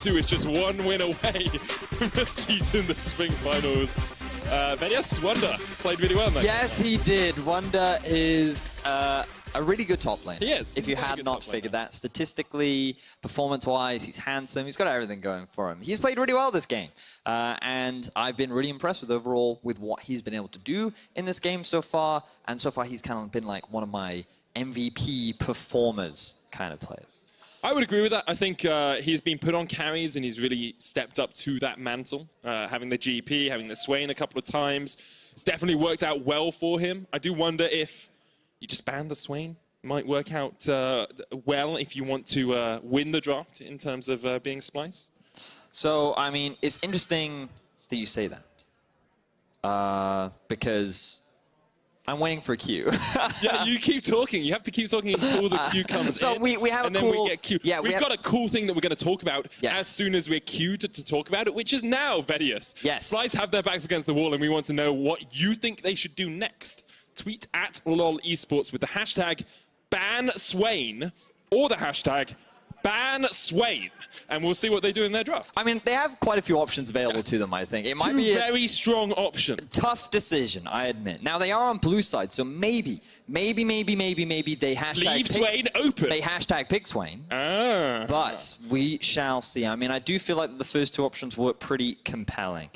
G2 is just one win away from the seat in the Semifinals. Yes, Wonder played really well, mate. Yes, he did. Wonder is a really good top laner. He is. If you had not figured that. Statistically, performance-wise, he's handsome. He's got everything going for him. He's played really well this game. And I've been really impressed with overall with what he's been able to do in this game so far. And so far, he's kind of been like one of my MVP performers kind of players. I would agree with that. I think he's been put on carries and he's really stepped up to that mantle. Having the GP, having the Swain a couple of times. It's definitely worked out well for him. I do wonder if you just ban the Swain. Might work out well if you want to win the draft in terms of being Splyce. So, I mean, it's interesting that you say that. Because I'm waiting for a Q. Yeah, you keep talking. You have to keep talking until the Q comes in. So we have and a then cool... we get Q. Yeah, We've got a cool thing that we're going to talk about as soon as we're queued to talk about it, which is now, Vedius. Yes. Splyce have their backs against the wall, and we want to know what you think they should do next. Tweet at LOL Esports with the hashtag #BanSwain or the hashtag #BanSwain, and we'll see what they do in their draft. I mean, they have quite a few options available to them, I think. It might be a very strong option. Tough decision, I admit. Now, they are on blue side, so maybe they hashtag... Leave Swain open. They hashtag pick Swain. Ah. But we shall see. I mean, I do feel like the first two options were pretty compelling.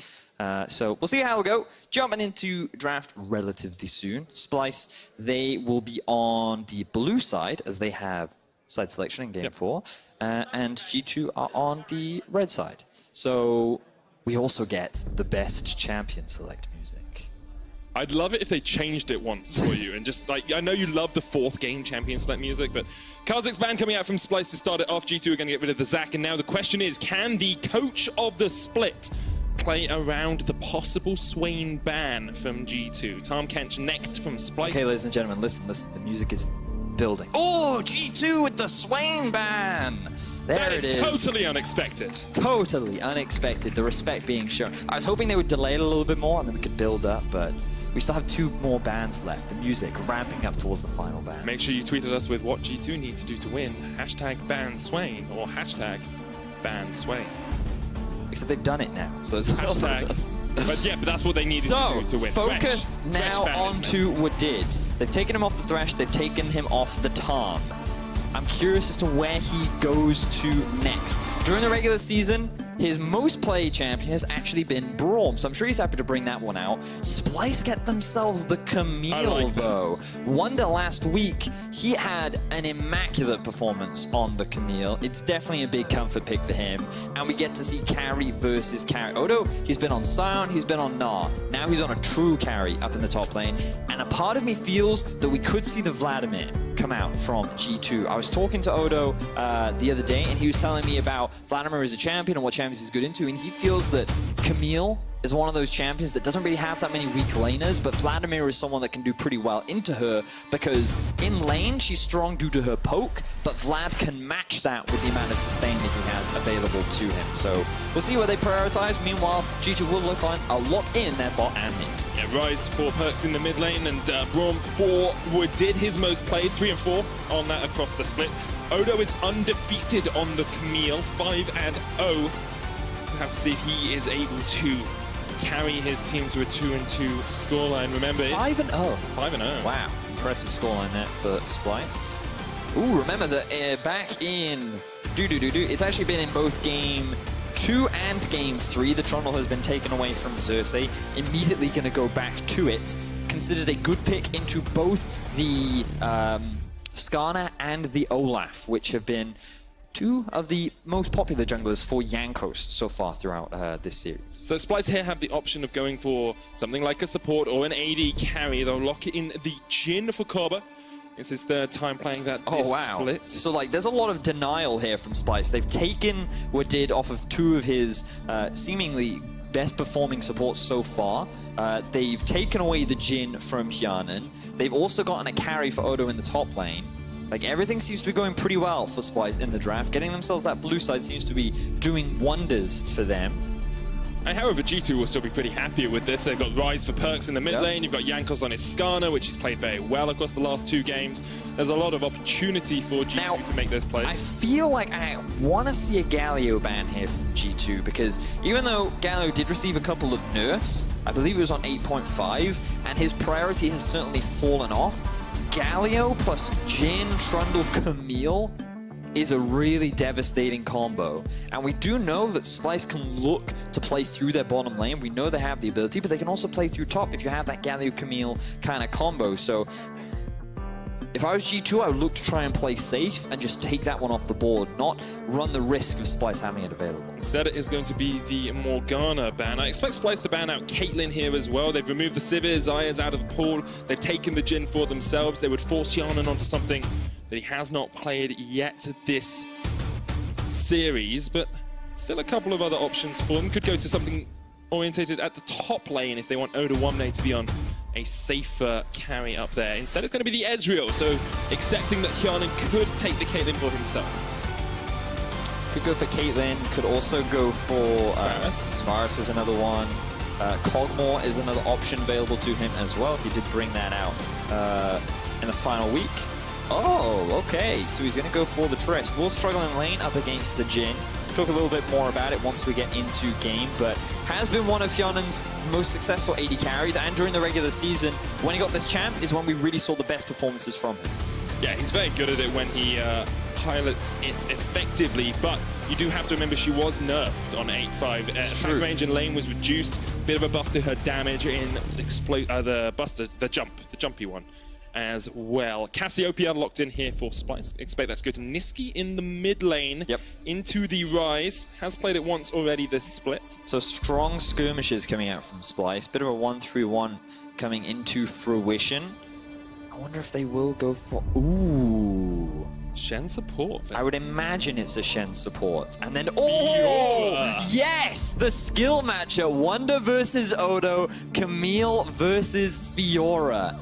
So we'll see how it'll go. Jumping into draft relatively soon. Splyce, they will be on the blue side as they have side selection in game 4, and G2 are on the red side. So we also get the best champion select music. I'd love it if they changed it once for you and just like, I know you love the 4th game champion select music, but Karzak's ban coming out from Splyce to start it off. G2 are going to get rid of the Zac, and now the question is, can the coach of the split play around the possible Swain ban from G2? Tom Kench next from Splyce. Okay, ladies and gentlemen, listen, the music is building. Oh, G2 with the Swain ban! There it is. That is totally unexpected. Totally unexpected, the respect being shown. I was hoping they would delay it a little bit more and then we could build up, but we still have 2 more bans left. The music ramping up towards the final ban. Make sure you tweet at us with what G2 needs to do to win. Hashtag #BanSwain or hashtag #BanSwain. Except they've done it now, so it's hashtag. But yeah, but that's what they needed to do to win. Focus Thresh. now Thresh onto Wadid. They've taken him off the Thresh, they've taken him off the Tarn. I'm curious as to where he goes to next. During the regular season, his most played champion has actually been Braum, so I'm sure he's happy to bring that one out. Splyce get themselves the Camille, though. Wonder last week, he had an immaculate performance on the Camille. It's definitely a big comfort pick for him, and we get to see carry versus carry. Odo, he's been on Sion, he's been on Gnar. Now he's on a true carry up in the top lane, and a part of me feels that we could see the Vladimir come out from G2. I was talking to Odo the other day, and he was telling me about Vladimir as a champion and what champions he's good into, and he feels that Camille is one of those champions that doesn't really have that many weak laners, but Vladimir is someone that can do pretty well into her because in lane, she's strong due to her poke, but Vlad can match that with the amount of sustain that he has available to him. So we'll see what they prioritize. Meanwhile, G2 will look in their bot and mid. Yeah, Rise 4 perks in the mid lane, and Braum 4 did his most played, 3 and 4 on that across the split. Odo is undefeated on the Camille, 5-0. We'll have to see if he is able to carry his team to a 2-2 scoreline. Remember, 5-0. 5-0. Wow, impressive scoreline there for Splyce. Ooh, remember that back in it's actually been in both game 2 and game 3. The Trundle has been taken away from Xerxes. Immediately going to go back to it. Considered a good pick into both the Skarner and the Olaf, which have been 2 of the most popular junglers for Jankos so far throughout this series. So Splyce here have the option of going for something like a support or an AD carry. They'll lock in the Jhin for Korba. It's his 3rd time playing that split. So like, there's a lot of denial here from Splyce. They've taken Wadid off of 2 of his seemingly best performing supports so far. They've taken away the Jhin from Hyanan. They've also gotten a carry for Odo in the top lane. Like, everything seems to be going pretty well for Splyce in the draft. Getting themselves that blue side seems to be doing wonders for them. However, G2 will still be pretty happy with this. They've got Rise for perks in the mid lane. You've got Jankos on his Skarner, which he's played very well across the last 2 games. There's a lot of opportunity for G2 to make those plays. I feel like I want to see a Galio ban here from G2, because even though Galio did receive a couple of nerfs, I believe it was on 8.5, and his priority has certainly fallen off, Galio plus Jhin, Trundle, Camille is a really devastating combo. And we do know that Splyce can look to play through their bottom lane. We know they have the ability, but they can also play through top if you have that Galio-Camille kind of combo. So if I was G2, I would look to try and play safe and just take that one off the board, not run the risk of Splyce having it available. Instead, it is going to be the Morgana ban. I expect Splyce to ban out Caitlyn here as well. They've removed the Sivir, Zaya's out of the pool. They've taken the Jhin for themselves. They would force Yanan onto something that he has not played yet this series, but still a couple of other options for them. Could go to something orientated at the top lane if they want Oda Wamne to be on a safer carry up there. Instead, it's going to be the Ezreal, so accepting that Hyanan could take the Caitlyn for himself. Could go for Caitlyn, could also go for Varus is another one. Kog'Maw is another option available to him as well. He did bring that out in the final week. Oh, okay, so he's going to go for the Trist. Will struggle in lane up against the Jhin. We'll talk a little bit more about it once we get into game, but has been one of Hyanan's most successful AD carries, and during the regular season, when he got this champ, is when we really saw the best performances from him. Yeah, he's very good at it when he pilots it effectively, but you do have to remember she was nerfed on 8.5. Attack range and lane was reduced, bit of a buff to her damage in the jumpy one as well. Cassiopeia locked in here for Splyce. Expect that to go to Niski in the mid lane. Yep. Into the Rise. Has played it once already this split. So strong skirmishes coming out from Splyce. Bit of a 1-3-1 coming into fruition. I wonder if they will go for... Ooh. Shen support. I would imagine it's a Shen support. And then... Oh! Fiora. Yes! The skill matchup. Wonder versus Odo. Camille versus Fiora.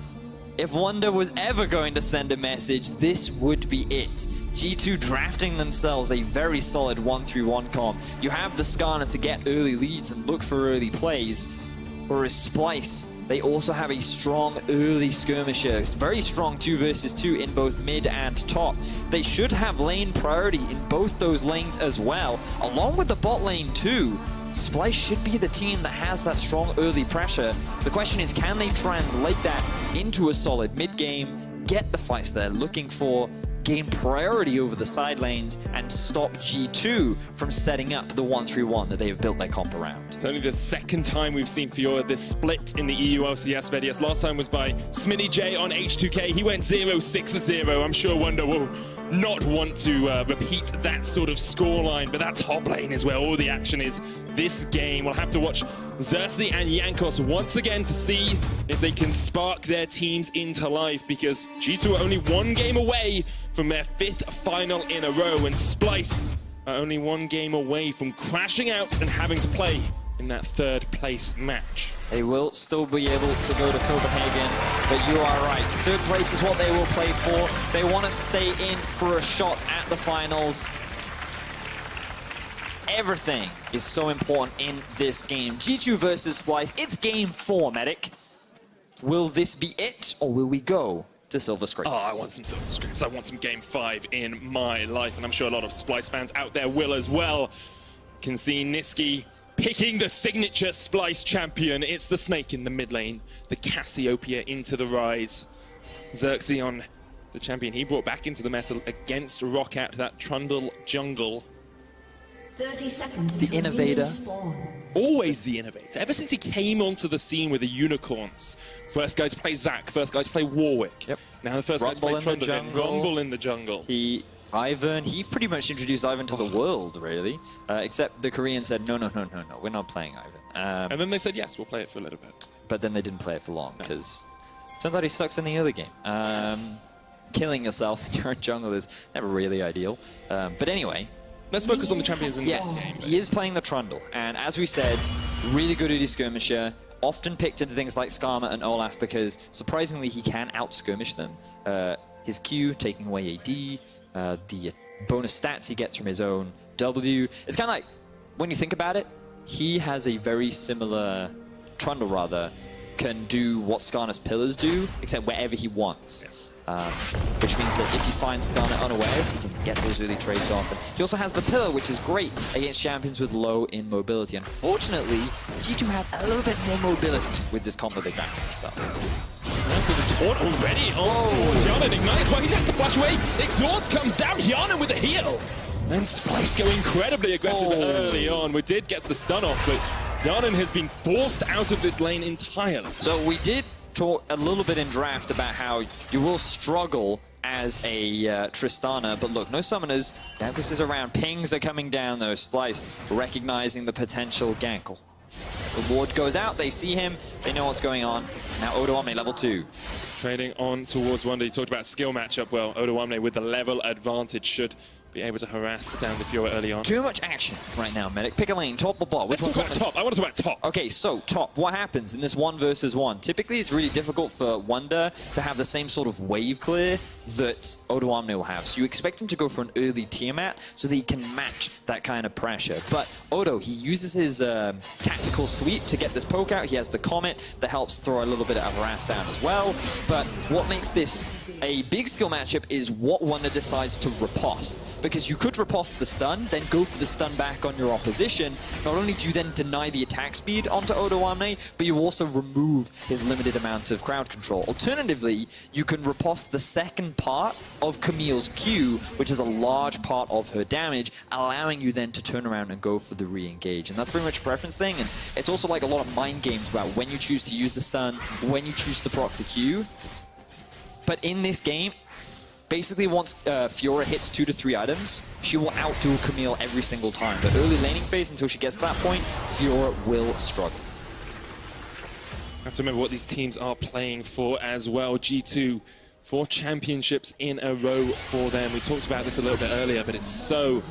If Wonder was ever going to send a message, this would be it. G2 drafting themselves a very solid 1-3-1 comp. You have the Skarner to get early leads and look for early plays. Whereas Splyce, they also have a strong early skirmisher. Very strong 2 versus 2 in both mid and top. They should have lane priority in both those lanes as well, along with the bot lane too. Splyce should be the team that has that strong early pressure. The question is, can they translate that into a solid mid-game, get the fights they're looking for, gain priority over the side lanes, and stop G2 from setting up the 1-3-1 that they have built their comp around? It's only the second time we've seen Fiora this split in the EU LCS VDS. Last time was by Sminny J on H2K. He went 0-6-0. I'm sure Wonder will not want to repeat that sort of scoreline, but that top lane is where all the action is this game. We'll have to watch Xerxes and Jankos once again to see if they can spark their teams into life, because G2 are only 1 game away from their 5th final in a row, and Splyce are only 1 game away from crashing out and having to play in that 3rd place match. They will still be able to go to Copenhagen, but you are right. 3rd place is what they will play for. They want to stay in for a shot at the finals. Everything is so important in this game. G2 versus Splyce. It's game 4, Medic. Will this be it, or will we go to Silver Scrapes? Oh, I want some Silver Scrapes. I want some game 5 in my life, and I'm sure a lot of Splyce fans out there will as well. Can see Niski picking the signature Splyce champion. It's the Snake in the mid lane, the Cassiopeia into the Rise. Xerxes on the champion he brought back into the meta against Roccat, that Trundle jungle. 30 seconds. The innovator. Always the innovator. Ever since he came onto the scene with the unicorns. First guy to play Zac, first guy to play Warwick. Yep. Now the first guy to play Trundle, Rumble in the jungle. He pretty much introduced Ivan to the world, really. Except the Koreans said, no, we're not playing Ivan. And then they said, yes, we'll play it for a little bit. But then they didn't play it for long, because turns out he sucks in the early game. Killing yourself in your own jungle is never really ideal. But anyway. Let's focus on the champions in this game. He is playing the Trundle. And as we said, really good early skirmisher. Often picked into things like Skarma and Olaf because, surprisingly, he can out-skirmish them. His Q, taking away AD, the bonus stats he gets from his own W. It's kind of like, when you think about it, he has a very similar, Trundle rather, can do what Skarner's pillars do, except wherever he wants. Which means that if he finds Skarner unawares, he can get those early trades off. And he also has the pillar, which is great against champions with low in mobility. Unfortunately, G2 have a little bit more mobility with this combo they found for themselves. The taunt already towards Yana. Ignite, well, he has to flash away. Exhaust comes down, Yana with a heal. And Splyce go incredibly aggressive early on. We did get the stun off, but Yana has been forced out of this lane entirely. So we did talk a little bit in draft about how you will struggle as a Tristana, but look, no summoners. Gankus is around. Pings are coming down though. Splyce recognizing the potential gankle. The ward goes out, they see him, they know what's going on. Now Odoamne level 2. Trading on towards Wonder. You talked about skill matchup. Well, Odoamne with the level advantage should be able to harass down the Fiora early on. Too much action right now, Medic. Pick a lane, top or bot. Let's talk about top. I want to talk about top. Okay, so top. What happens in this 1 versus 1? Typically, it's really difficult for Wonder to have the same sort of wave clear that Odoamne will have. So you expect him to go for an early Tiamat so that he can match that kind of pressure. But Odo, he uses his tactical sweep to get this poke out. He has the Comet that helps throw a little bit of harass down as well. But what makes this a big skill matchup is what Wonder decides to riposte. Because you could riposte the stun, then go for the stun back on your opposition. Not only do you then deny the attack speed onto Odoamne, but you also remove his limited amount of crowd control. Alternatively, you can riposte the second part of Camille's Q, which is a large part of her damage, allowing you then to turn around and go for the re-engage. And that's very much a preference thing, and it's also like a lot of mind games about when you choose to use the stun, when you choose to proc the Q. But in this game, basically once Fiora hits 2 to 3 items, she will outdo Camille every single time. The early laning phase, until she gets to that point, Fiora will struggle. Have to remember what these teams are playing for as well. G2, 4 championships in a row for them. We talked about this a little bit earlier, but it's so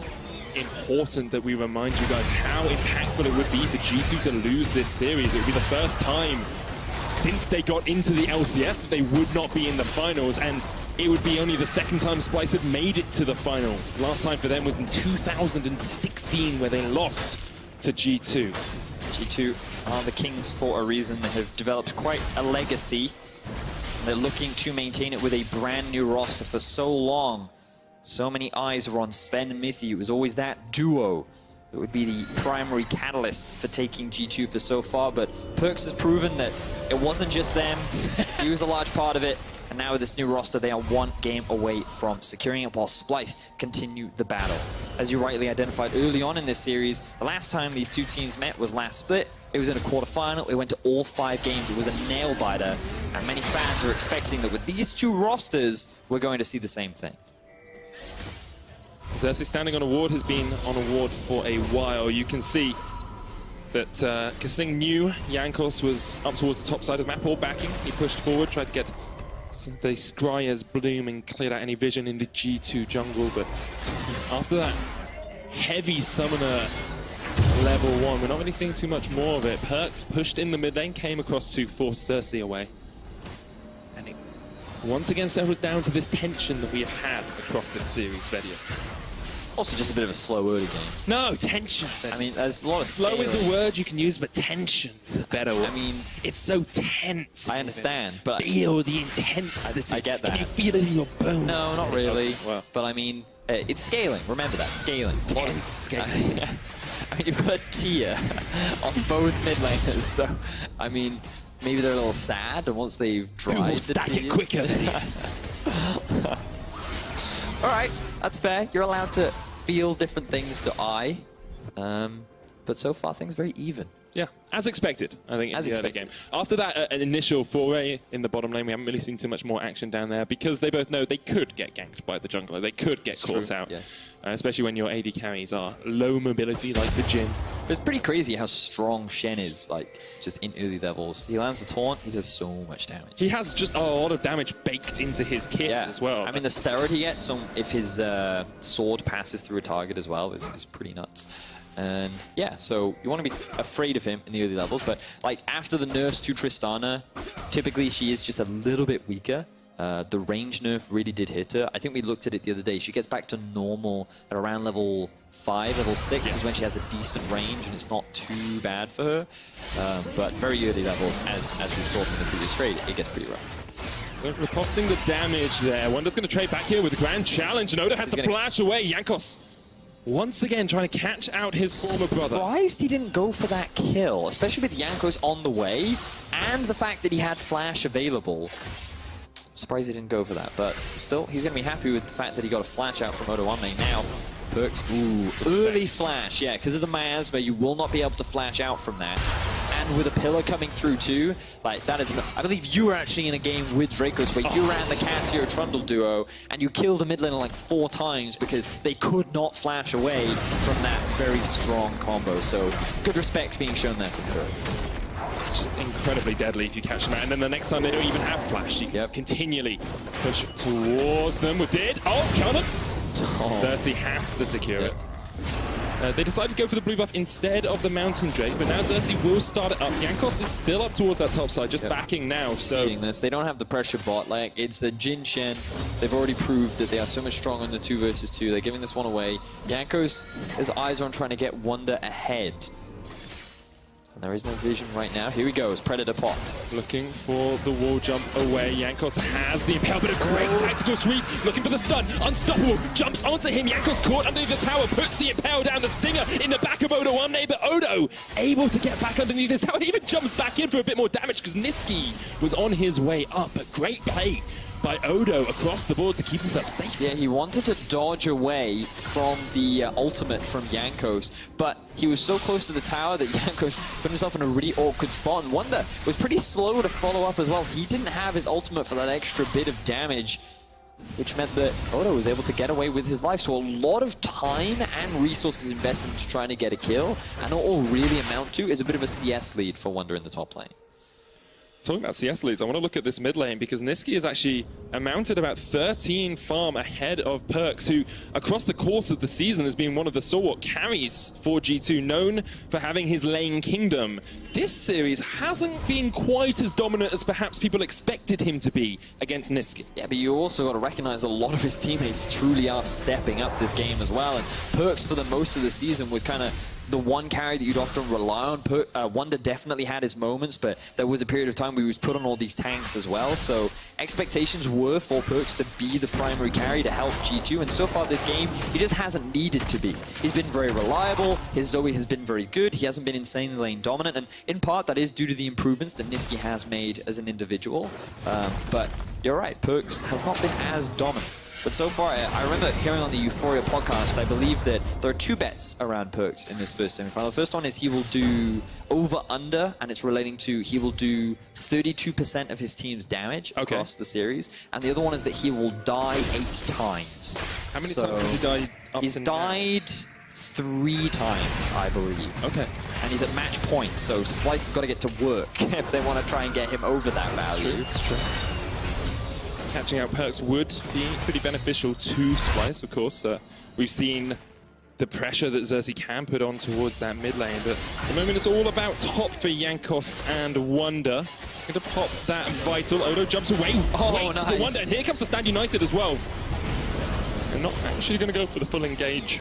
important that we remind you guys how impactful it would be for G2 to lose this series. It would be the first time since they got into the LCS that they would not be in the finals, and it would be only the second time Splyce had made it to the finals. The last time for them was in 2016, where they lost to G2. G2 are the kings for a reason. They have developed quite a legacy. They're looking to maintain it with a brand new roster for so long. So many eyes were on Sven and Mithy. It was always that duo that would be the primary catalyst for taking G2 for so far, but Perkz has proven that it wasn't just them. He was a large part of it, and now with this new roster, they are 1 game away from securing it, while Splyce continue the battle. As you rightly identified early on in this series, the last time these 2 teams met was last split. It was in a quarterfinal. It went to all 5 games. It was a nail-biter, and many fans are expecting that with these 2 rosters, we're going to see the same thing. Xerxes standing on a ward has been on a ward for a while. You can see that Kasing knew Jankos was up towards the top side of the map, all backing. He pushed forward, tried to get the Scryer's bloom and cleared out any vision in the G2 jungle, but after that heavy summoner level 1, we're not really seeing too much more of it. Perkz pushed in the mid lane, came across to force Cersei away. And it once again settles down to this tension that we have had across this series, Vedius. Also just a bit of a slow early game. No, tension. I mean, there's a lot of slow scaling. is a word you can use, but tension is a better one. I mean, it's so tense. I understand, but feel the intensity. I get that. Can you feel it in your bones? No, not really. Okay, well. But I mean, it's scaling. Remember that, scaling. Tense scaling. I mean, you've got a tier on both mid laners, so I mean, maybe they're a little sad, and once they've tried the stack it quicker. All right, that's fair. You're allowed to feel different things to eye, but so far things very even. Yeah, as expected, I think, in the early game. After that an initial foray in the bottom lane, we haven't really seen too much more action down there, because they both know they could get ganked by the jungler. They could get caught out, yes. Especially when your AD carries are low mobility, like the Jhin. But it's pretty crazy how strong Shen is, like, just in early levels. He lands a taunt, he does so much damage. He has just a lot of damage baked into his kit as well. I mean, the steroid he gets if his sword passes through a target as well is pretty nuts. And yeah, so you want to be afraid of him in the early levels, but like after the nerfs to Tristana, typically she is just a little bit weaker. The range nerf really did hit her. I think we looked at it the other day. She gets back to normal at around level 5, level 6 is when she has a decent range, and it's not too bad for her. But very early levels, as we saw from the previous trade, it gets pretty rough. We're costing the damage there. Wonder's going to trade back here with a grand challenge, and Odo has to flash away. Jankos once again trying to catch out his former brother. Surprised he didn't go for that kill, especially with Jankos on the way, and the fact that he had flash available. Surprised he didn't go for that, but still, he's going to be happy with the fact that he got a flash out from Odo Omne. Now, Perks, early flash, yeah, because of the miasma, you will not be able to flash out from that. And with a pillar coming through too, like that is, I believe you were actually in a game with Dracos where you ran the Cassio Trundle duo and you killed a mid laner like 4 times because they could not flash away from that very strong combo. So good respect being shown there from Perks. It's just incredibly deadly if you catch them out. And then the next time they don't even have flash, you can just continually push towards them. We did. Oh, counter. Thirsty has to secure it. They decided to go for the blue buff instead of the Mountain Drake, but now Xerxes will start it up. Jankos is still up towards that top side, just backing now. So this, they don't have the pressure bot. Like, it's a Jin Shen. They've already proved that they are so much stronger in the 2 versus 2. They're giving this one away. Jankos, his eyes are on trying to get Wonder ahead. And there is no vision right now. Here he goes, Predator pot. Looking for the wall jump away. Jankos has the impale, but a great tactical sweep. Looking for the stun. Unstoppable. Jumps onto him. Jankos caught underneath the tower. Puts the impale down. The stinger in the back of Odo Omne, but Odo able to get back underneath his tower. Even jumps back in for a bit more damage because Niski was on his way up. But great play by Odo across the board to keep himself safe. Yeah, he wanted to dodge away from the ultimate from Jankos, but he was so close to the tower that Jankos put himself in a really awkward spot, and Wonder was pretty slow to follow up as well. He didn't have his ultimate for that extra bit of damage, which meant that Odo was able to get away with his life. So a lot of time and resources invested into trying to get a kill, and all really amount to is a bit of a CS lead for Wonder in the top lane. Talking about CS leads, I want to look at this mid lane because Niski is actually amounted about 13 farm ahead of Perks, who across the course of the season has been one of the stalwart carries for G2, known for having his lane kingdom. This series hasn't been quite as dominant as perhaps people expected him to be against Niski. Yeah, but you also got to recognize a lot of his teammates truly are stepping up this game as well, and Perks for the most of the season was kind of the one carry that you'd often rely on. Wonder definitely had his moments, but there was a period of time where he was put on all these tanks as well. So expectations were for Perks to be the primary carry to help G2, and so far this game, he just hasn't needed to be. He's been very reliable, his Zoe has been very good, he hasn't been insanely lane dominant, and in part that is due to the improvements that Niski has made as an individual. But you're right, Perks has not been as dominant. But so far, I remember hearing on the Euphoria podcast, I believe that there are 2 bets around Perks in this first semifinal. The first one is he will do over-under, and it's relating to he will do 32% of his team's damage across the series. And the other one is that he will die 8 times. How many times has he died up He's died 3 times, I believe. Okay. And he's at match point, so Splyce have got to get to work if they want to try and get him over that value. That's true. Catching out Perks would be pretty beneficial to Splyce, of course. We've seen the pressure that Xerxes can put on towards that mid lane, but at the moment it's all about top for Jankos and Wonder. Going to pop that vital. Odo jumps away. Nice. For Wonder, and here comes the Stand United as well. And not actually going to go for the full engage.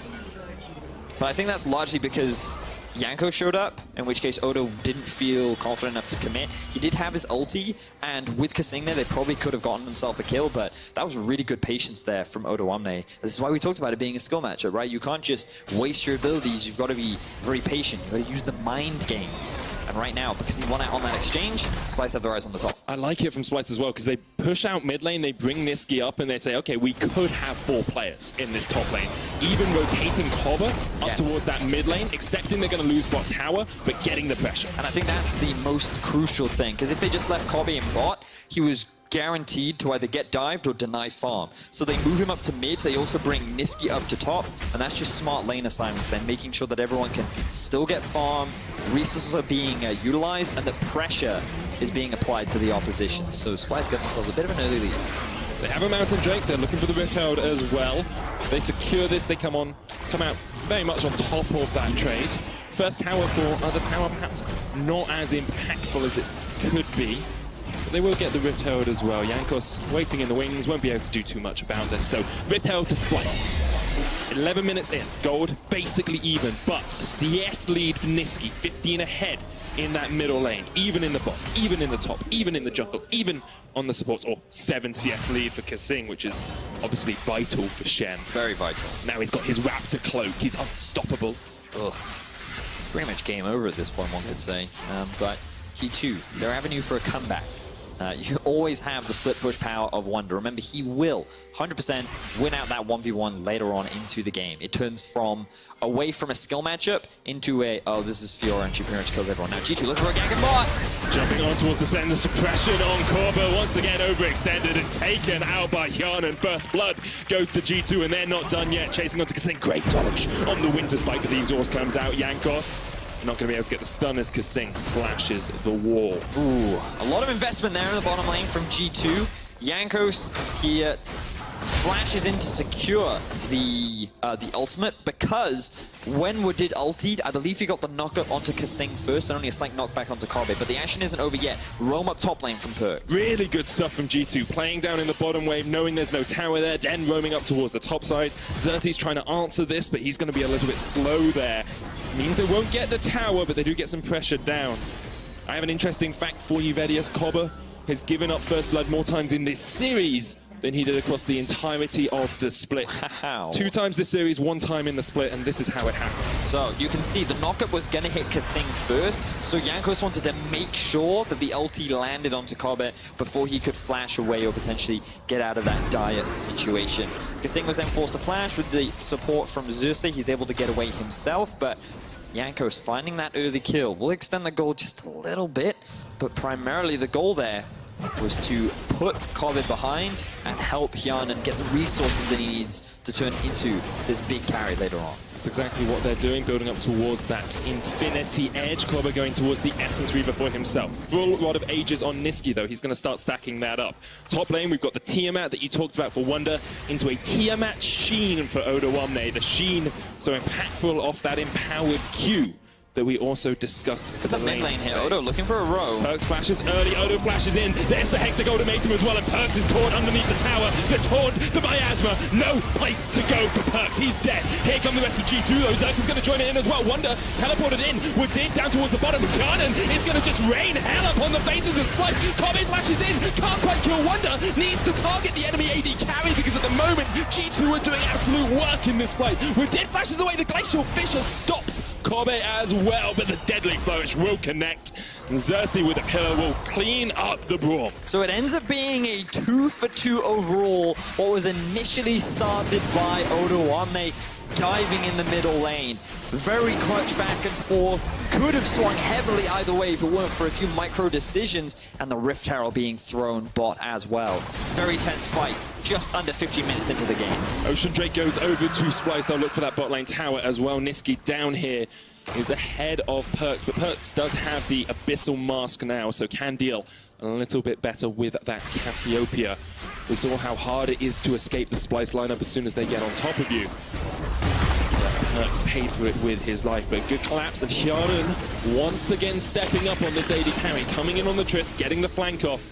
But I think that's largely because Jankos showed up, in which case Odo didn't feel confident enough to commit. He did have his ulti, and with Kasing there, they probably could have gotten themselves a kill, but that was really good patience there from Odo Omne. This is why we talked about it being a skill matchup, right? You can't just waste your abilities, you've got to be very patient. You've got to use the mind games. And right now, because he won out on that exchange, Splyce have the rise on the top. I like it from Splyce as well, because they push out mid lane, they bring Niski up, and they say, okay, we could have 4 players in this top lane. Even rotating Cobber up towards that mid lane, accepting they're going to lose bot tower, but getting the pressure. And I think that's the most crucial thing, because if they just left Cobby in bot, he was guaranteed to either get dived or deny farm. So they move him up to mid, they also bring Niski up to top, and that's just smart lane assignments. They're making sure that everyone can still get farm, resources are being utilized, and the pressure is being applied to the opposition. So Splyce got themselves a bit of an early lead. They have a Mountain Drake, they're looking for the Rifthold as well. They secure this, they come out very much on top of that trade. First tower for other tower, perhaps not as impactful as it could be. they will get the Rift Herald as well. Jankos waiting in the wings, won't be able to do too much about this. So Rift Herald to Splyce. 11 minutes in, gold basically even, but CS lead for Niski, 15 ahead in that middle lane, even in the bot, even in the top, even in the jungle, even on the supports, or 7 CS lead for Kasing, which is obviously vital for Shen. Very vital. Now he's got his Raptor cloak, he's unstoppable. Ugh. It's pretty much game over at this point, one could say. But G2, their avenue for a comeback. You always have the split push power of Wonder. Remember, he will 100% win out that 1v1 later on into the game. It turns from away from a skill matchup into a, oh, this is Fiora and she pretty much kills everyone. Now G2 looking for a gank and bot. Jumping on towards the center, suppression on Korba, once again overextended and taken out by Hyun, and first blood goes to G2 and they're not done yet. Chasing on to Kasing, great dodge on the winter spike, but the exhaust comes out. Jankos not going to be able to get the stun as Kasing flashes the wall. Ooh, a lot of investment there in the bottom lane from G2. Jankos here flashes in to secure the ultimate, because when Woodid ultied, I believe he got the knockup onto Kasing first and only a slight knockback onto Kobe, but the action isn't over yet. Roam up top lane from Perks. Really good stuff from G2, playing down in the bottom wave, knowing there's no tower there, then roaming up towards the top side. Xerxes trying to answer this, but he's going to be a little bit slow there. Means they won't get the tower, but they do get some pressure down. I have an interesting fact for you, Vedius. Koba has given up first blood more times in this series than he did across the entirety of the split. Wow. 2 times this series, 1 time in the split, and this is how it happened. So you can see the knockup was going to hit Kasing first, so Jankos wanted to make sure that the ulti landed onto Kobe before he could flash away or potentially get out of that dire situation. Kasing was then forced to flash with the support from Xerxes. He's able to get away himself, but Jankos finding that early kill will extend the goal just a little bit, but primarily the goal there was to put Kobe behind and help Hyun and get the resources that he needs to turn into this big carry later on. That's exactly what they're doing, building up towards that infinity edge. Koba going towards the Essence Reaver for himself. Full rod of ages on Niski, though. He's going to start stacking that up. Top lane, we've got the Tiamat that you talked about for Wonder into a Tiamat Sheen for Odoamne. The Sheen so impactful off that empowered Q that we also discussed for the mid lane here. Odo looking for a row. Perks flashes early, Odo flashes in. There's the Hexic ultimatum as well, and Perks is caught underneath the tower. The taunt, the miasma, no place to go for Perks. He's dead. Here come the rest of G2 though. Xerxes is going to join it in as well. Wonder teleported in. Woodid down towards the bottom. Garden is going to just rain hell up on the faces of Splyce. Kobe flashes in. Can't quite kill Wonder. Needs to target the enemy AD carry, because at the moment G2 are doing absolute work in this fight. Woodid flashes away. The Glacial Fissure stops Kobe as well, but the Deadly Flourish will connect. Xerxes with a pillar will clean up the brawl. So it ends up being a 2-for-2 overall. What was initially started by Odoamne diving in the middle lane. Very clutch back and forth. Could have swung heavily either way if it weren't for a few micro decisions, and the Rift Herald being thrown bot as well. Very tense fight, just under 50 minutes into the game. Ocean Drake goes over to Splyce. They'll look for that bot lane tower as well. Niski down here is ahead of Perks, but Perks does have the Abyssal Mask now, so can deal a little bit better with that Cassiopeia. We saw how hard it is to escape the Splyce lineup as soon as they get on top of you. Perks paid for it with his life, but good collapse, and Hyanon once again stepping up on this AD carry, coming in on the Triss, getting the flank off,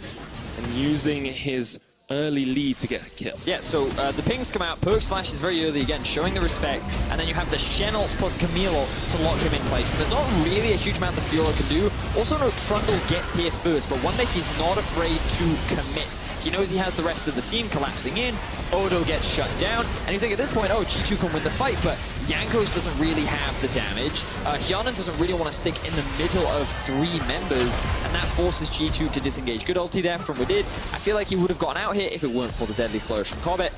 and using his early lead to get a kill. Yeah, so the pings come out, Perks flashes very early again, showing the respect, and then you have the Shen ult plus Camilo to lock him in place. There's not really a huge amount the Fiora can do. Also, no, Trundle gets here first, but one day he's not afraid to commit. He knows he has the rest of the team collapsing in. Odo gets shut down, and you think at this point, oh, G2 can win the fight, but Jankos doesn't really have the damage. Hyanon doesn't really want to stick in the middle of 3 members, and that forces G2 to disengage. Good ulti there from Woodid. I feel like he would have gotten out here if it weren't for the Deadly Flourish from Corbett,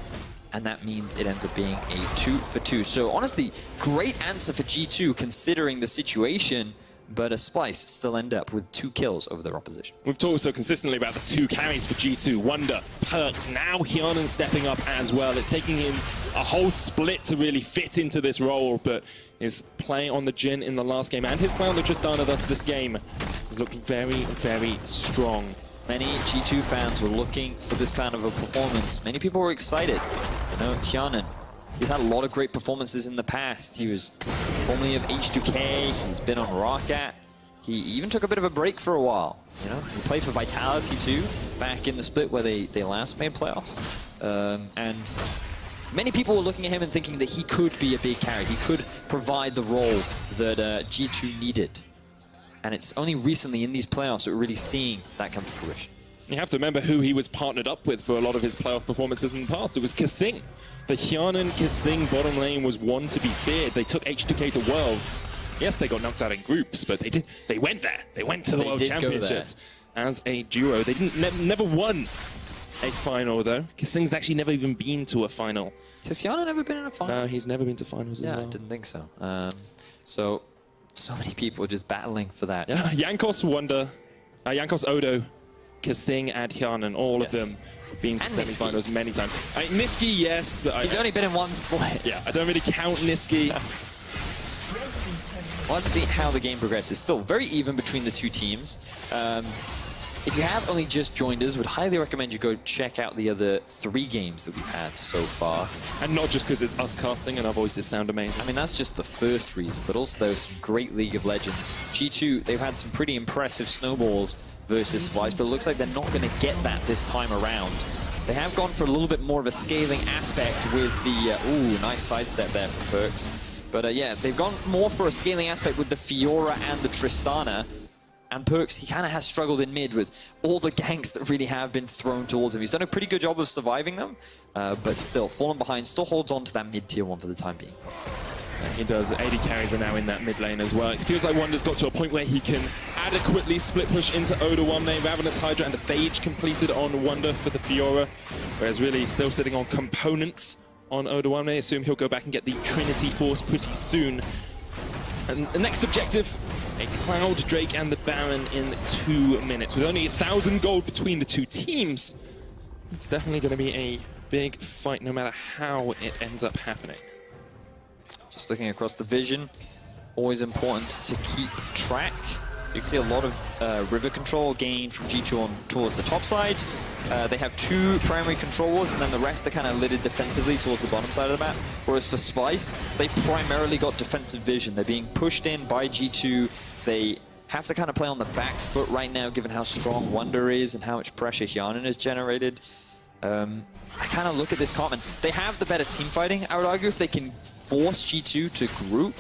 and that means it ends up being a 2-for-2. So honestly, great answer for G2 considering the situation. But a Splyce still end up with 2 kills over their opposition. We've talked so consistently about the 2 carries for G2. Wonder, Perks, now Hyanon stepping up as well. It's taking him a whole split to really fit into this role, but his play on the Jhin in the last game and his play on the Tristana thus this game has looked very, very strong. Many G2 fans were looking for this kind of a performance. Many people were excited. You know, Hyanon, he's had a lot of great performances in the past. He was formerly of H2K, he's been on Roccat. He even took a bit of a break for a while. You know, he played for Vitality too, back in the split where they last made playoffs. And many people were looking at him and thinking that he could be a big carry. He could provide the role that G2 needed. And it's only recently in these playoffs that we're really seeing that come to fruition. You have to remember who he was partnered up with for a lot of his playoff performances in the past. It was Kasing. The Hyanan Kasing bottom lane was one to be feared. They took HTK to Worlds. Yes, they got knocked out in groups, but they went there. They went to the World Championships as a duo. They never won a final, though. Kasing's actually never even been to a final. Has Hyanan never been in a final? No, he's never been to finals as well. Yeah, I didn't think so. So many people just battling for that. Yeah, Jankos Wonder, Jankos Odo, Kasing and Hyanan, all of them being to semifinals many times. Niski, yes, but he's only been in one split. Yeah, I don't really count Niski. Let's see how the game progresses. Still very even between the two teams. If you have only just joined us, would highly recommend you go check out the other 3 games that we've had so far. And not just because it's us casting and our voices sound amazing. I mean, that's just the first reason, but also there's some great League of Legends. G2, they've had some pretty impressive snowballs versus Splyce, but it looks like they're not going to get that this time around. They have gone for a little bit more of a scaling aspect with the... ooh, nice sidestep there for Perks. But yeah, they've gone more for a scaling aspect with the Fiora and the Tristana. And Perks, he kind of has struggled in mid with all the ganks that really have been thrown towards him. He's done a pretty good job of surviving them, but still, fallen behind, still holds on to that mid-tier 1 for the time being. He does. AD carries are now in that mid lane as well. It feels like Wonder's got to a point where he can adequately split push into Oda 1 lane. Ravenous Hydra and a Phage completed on Wonder for the Fiora, whereas really still sitting on components on Oda 1 lane. I assume he'll go back and get the Trinity Force pretty soon. And the next objective, a Cloud Drake and the Baron in 2 minutes. With only 1,000 gold between the two teams, it's definitely going to be a big fight no matter how it ends up happening. Just looking across the vision, always important to keep track. You can see a lot of river control gained from G2 on towards the top side. They have 2 primary control walls, and then the rest are kind of lidded defensively towards the bottom side of the map. Whereas for Splyce, they primarily got defensive vision. They're being pushed in by G2. They have to kind of play on the back foot right now, given how strong Wonder is and how much pressure Hyanan has generated. I kind of look at this comment. They have the better team fighting, I would argue, if they can force G2 to group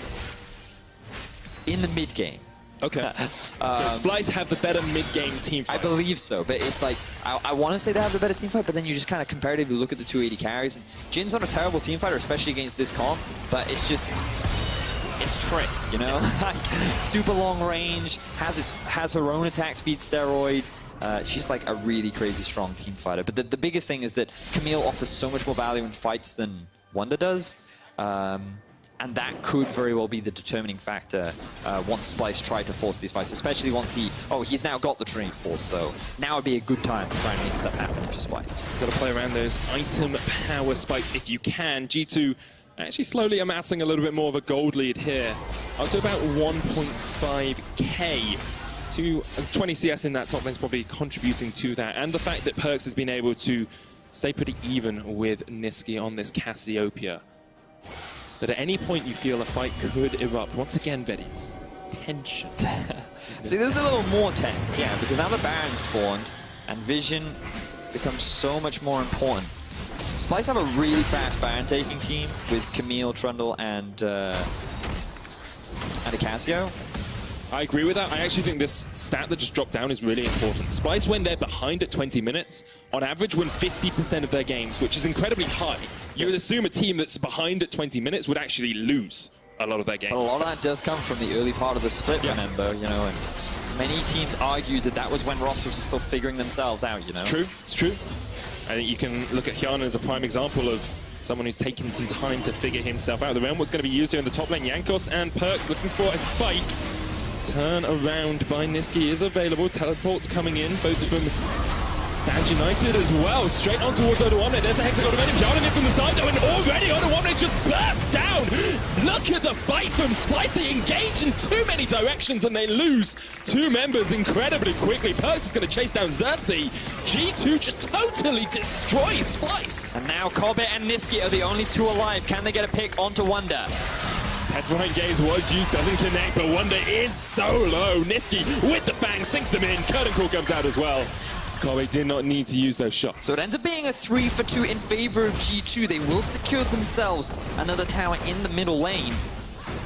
in the mid game. Okay. So Splyce have the better mid-game team fight. I believe so, but it's like, I want to say they have the better team fight, but then you just kind of comparatively look at the 280 carries. And Jin's not a terrible team fighter, especially against this comp, but it's just, it's Triss, you know? Super long range, has her own attack speed steroid. She's like a really crazy strong team fighter. But the biggest thing is that Camille offers so much more value in fights than Wonder does. And that could very well be the determining factor once Splyce tried to force these fights, especially once he's now got the Trinity Force, so now would be a good time to try and make stuff happen if you're Splyce. Got to play around those item power spikes if you can. G2 actually slowly amassing a little bit more of a gold lead here, up to about 1.5k. 20 CS in that top lane is probably contributing to that, and the fact that Perks has been able to stay pretty even with Niski on this Cassiopeia. That at any point you feel a fight could erupt. Once again, Veddies, tension. See, this is a little more tense, yeah, because now the Baron spawned, and vision becomes so much more important. Splyce have a really fast Baron taking team with Camille, Trundle, and a Cassio. I agree with that. I actually think this stat that just dropped down is really important. Splyce, when they're behind at 20 minutes, on average win 50% of their games, which is incredibly high. You would assume a team that's behind at 20 minutes would actually lose a lot of their games. But a lot of that does come from the early part of the split, remember, you know, and many teams argued that that was when rosters were still figuring themselves out, you know? It's true, it's true. I think you can look at Hyanan as a prime example of someone who's taken some time to figure himself out. The realm was going to be used here in the top lane. Jankos and Perks looking for a fight. Turn around by Niski is available. Teleports coming in, both from Stand United as well. Straight on towards Oda 1. There's a hexagon of him. Hyanan in from the side though, and already Oda 1 just burst down. Look at the fight from Splyce. They engage in too many directions and they lose 2 members incredibly quickly. Perks is going to chase down Xerxes. G2 just totally destroys Splyce. And now Cobbett and Niski are the only 2 alive. Can they get a pick onto Wonder? Petrifying Gaze was used, doesn't connect, but Wonder is so low. Niski with the bang sinks him in. Curtain Call comes out as well. Kobe did not need to use those shots. So it ends up being a 3-for-2 in favor of G2. They will secure themselves another tower in the middle lane.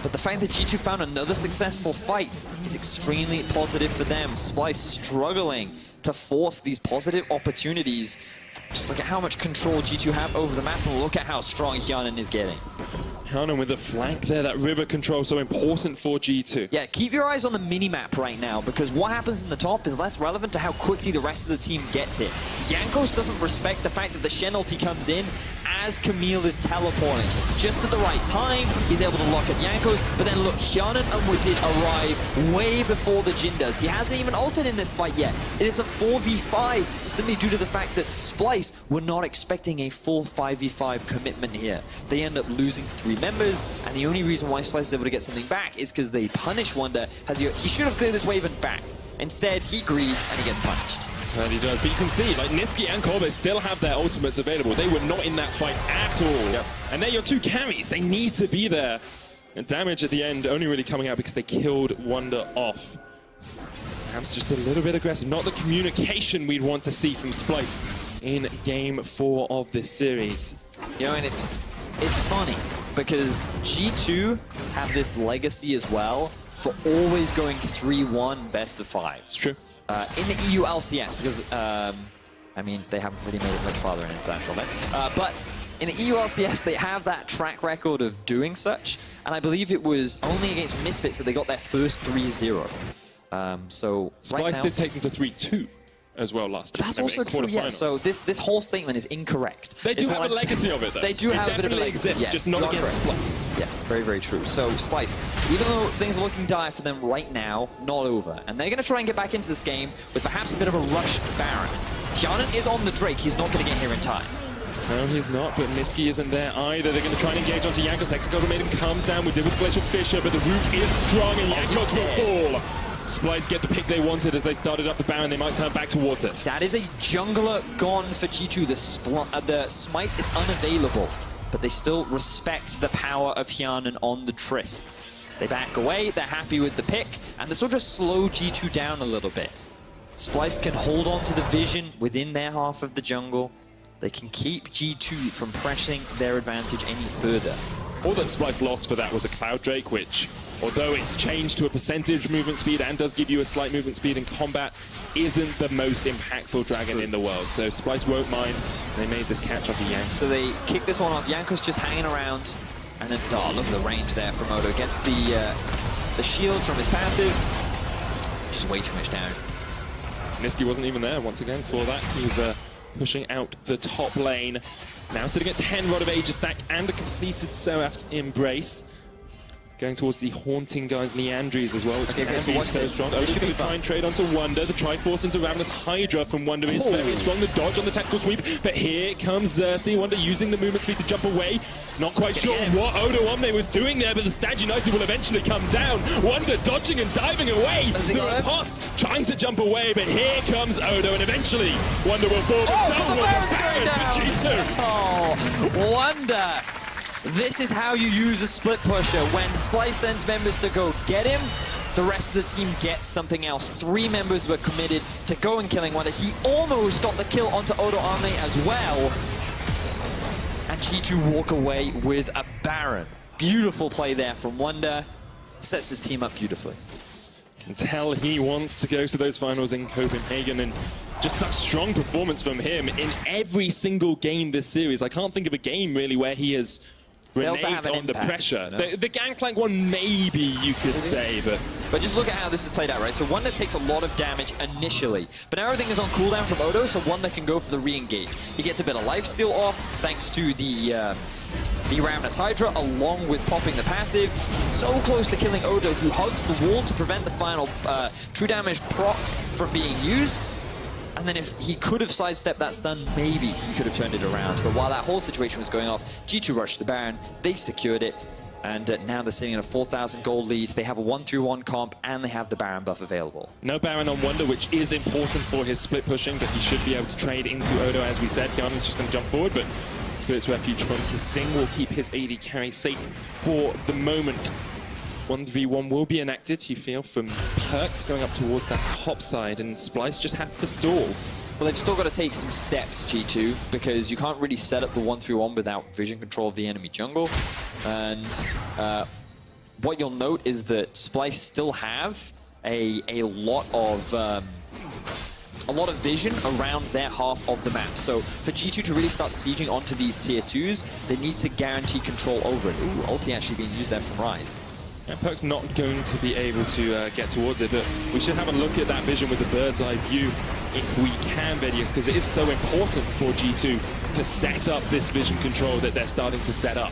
But the fact that G2 found another successful fight is extremely positive for them. Splyce struggling to force these positive opportunities. Just look at how much control G2 have over the map, and look at how strong Hyanan is getting. Hyanan with the flank there, that river control so important for G2. Yeah, keep your eyes on the mini-map right now, because what happens in the top is less relevant to how quickly the rest of the team gets hit. Jankos doesn't respect the fact that the Shen ulti comes in as Camille is teleporting. Just at the right time, he's able to lock at Jankos, but then look, Hyanan and Wadid arrive way before the Jhin does. He hasn't even ulted in this fight yet. It is a 4v5, simply due to the fact that Splyce were not expecting a full 5v5 commitment here. They end up losing 3 members, and the only reason why Splyce is able to get something back is because they punish Wonder. He should have cleared this wave and backed. Instead, he greeds and he gets punished. And he does, but you can see, like, Niski and Kobe still have their ultimates available. They were not in that fight at all. Yep. And they're your 2 carries. They need to be there. And damage at the end only really coming out because they killed Wonder off. Perhaps just a little bit aggressive. Not the communication we'd want to see from Splyce in Game 4 of this series. You know, and it's funny, because G2 have this legacy as well for always going 3-1 best of 5. It's true. In the EU LCS, because, I mean, they haven't really made it much farther in international events. But in the EU LCS, they have that track record of doing such, and I believe it was only against Misfits that they got their first 3-0. So Splyce right now, did take them to 3-2 as well last year. that's also true, yes. So this whole statement is incorrect. They do have a legacy of it, though. They do have a bit of a legacy. Exists, yes, just not against Splyce. Yes, very, very true. So Splyce, even though things are looking dire for them right now, not over. And they're going to try and get back into this game with perhaps a bit of a rush Baron. Hyanan is on the Drake. He's not going to get here in time. No, he's not, but Niski isn't there either. They're going to try and engage onto Jankos. Hexagon Maiden comes down. We did with Glacial Fissure, but the root is strong, and Jankos will fall. Splyce get the pick they wanted as they started up the Baron. They might turn back towards it. That is a jungler gone for G2. The Smite is unavailable, but they still respect the power of Hyanan on the Trist. They back away, they're happy with the pick, and this will just slow G2 down a little bit. Splyce can hold on to the vision within their half of the jungle. They can keep G2 from pressing their advantage any further. All that Splyce lost for that was a Cloud Drake, which, although it's changed to a percentage movement speed and does give you a slight movement speed in combat, isn't the most impactful dragon in the world. So Splyce won't mind. They made this catch off the Yank. So they kick this one off. Jankos just hanging around. And then, oh, look at the range there from Odo. Gets the shield from his passive. Just way too much damage. Niski wasn't even there once again for that. He was pushing out the top lane. Now sitting at 10 Rod of Aegis stack and a completed Seraph's Embrace. Going towards the Haunting Guys Leandries as well, which Okay, can so be watch so this. strong. This Odo's should going be to try and trade onto Wonder. The Triforce into Ravenous Hydra from Wonder is very strong. The dodge on the tactical sweep, but here comes Xerxes. Wonder using the movement speed to jump away. Not quite sure what Odo Omne was doing there, but the Stag United will eventually come down. Wonder dodging and diving away. The riposte trying to jump away, but here comes Odo, and eventually Wonder will fall. Oh, the Baron for G2. Oh, Wonder. This is how you use a split pusher. When Splyce sends members to go get him, the rest of the team gets something else. 3 members were committed to go and killing Wonder. He almost got the kill onto Odo Omne as well. And G2 walk away with a Baron. Beautiful play there from Wonder. Sets his team up beautifully. Can tell he wants to go to those finals in Copenhagen, and just such strong performance from him in every single game this series. I can't think of a game really where he has reneged on the pressure. No. The Gangplank one, maybe you could say, but just look at how this is played out, right? So Wonder takes a lot of damage initially, but now everything is on cooldown from Odo, so Wonder can go for the re-engage. He gets a bit of lifesteal off thanks to the Ravenous Hydra, along with popping the passive. He's so close to killing Odo, who hugs the wall to prevent the final true damage proc from being used. And then if he could have sidestepped that stun, maybe he could have turned it around. But while that whole situation was going off, G2 rushed the Baron, they secured it, and now they're sitting in a 4,000 gold lead. They have a 1-3-1 comp, and they have the Baron buff available. No Baron on Wonder, which is important for his split pushing, but he should be able to trade into Odo, as we said. Hyanan's just going to jump forward, but Spirit's Refuge from Hissing will keep his AD carry safe for the moment. 1v1 will be enacted, you feel, from Perks going up towards that top side, and Splyce just have to stall. Well, they've still got to take some steps, G2, because you can't really set up the 1-3-1 without vision control of the enemy jungle. And what you'll note is that Splyce still have a lot of vision around their half of the map. So for G2 to really start sieging onto these tier 2s, they need to guarantee control over it. Ooh, ulti actually being used there from Ryze. Yeah, Perk's not going to be able to get towards it, but we should have a look at that vision with the bird's eye view if we can, Vedius, because it is so important for G2 to set up this vision control that they're starting to set up.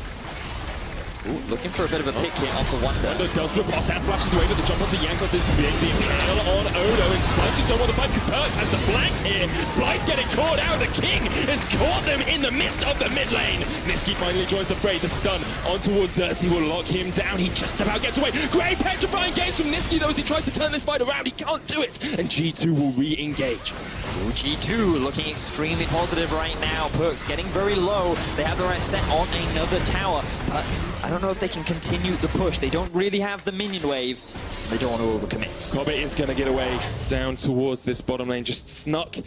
Ooh, looking for a bit of a pick here onto Wonder. Wonder does riposte and flashes away, but the jump onto Jankos is being the impale on Odo, and Splyce just don't want to fight because Perks has the flank here. Splyce getting caught out. The King has caught them in the midst of the mid lane. Niski finally joins the fray. The stun on towards Xerxes will lock him down. He just about gets away. Great petrifying games from Niski though as he tries to turn this fight around. He can't do it, and G2 will re-engage. Ooh, G2 looking extremely positive right now. Perks getting very low. They have the right set on another tower, but I don't know if they can continue the push. They don't really have the minion wave. They don't want to overcommit. Cobbett is going to get away down towards this bottom lane, just snuck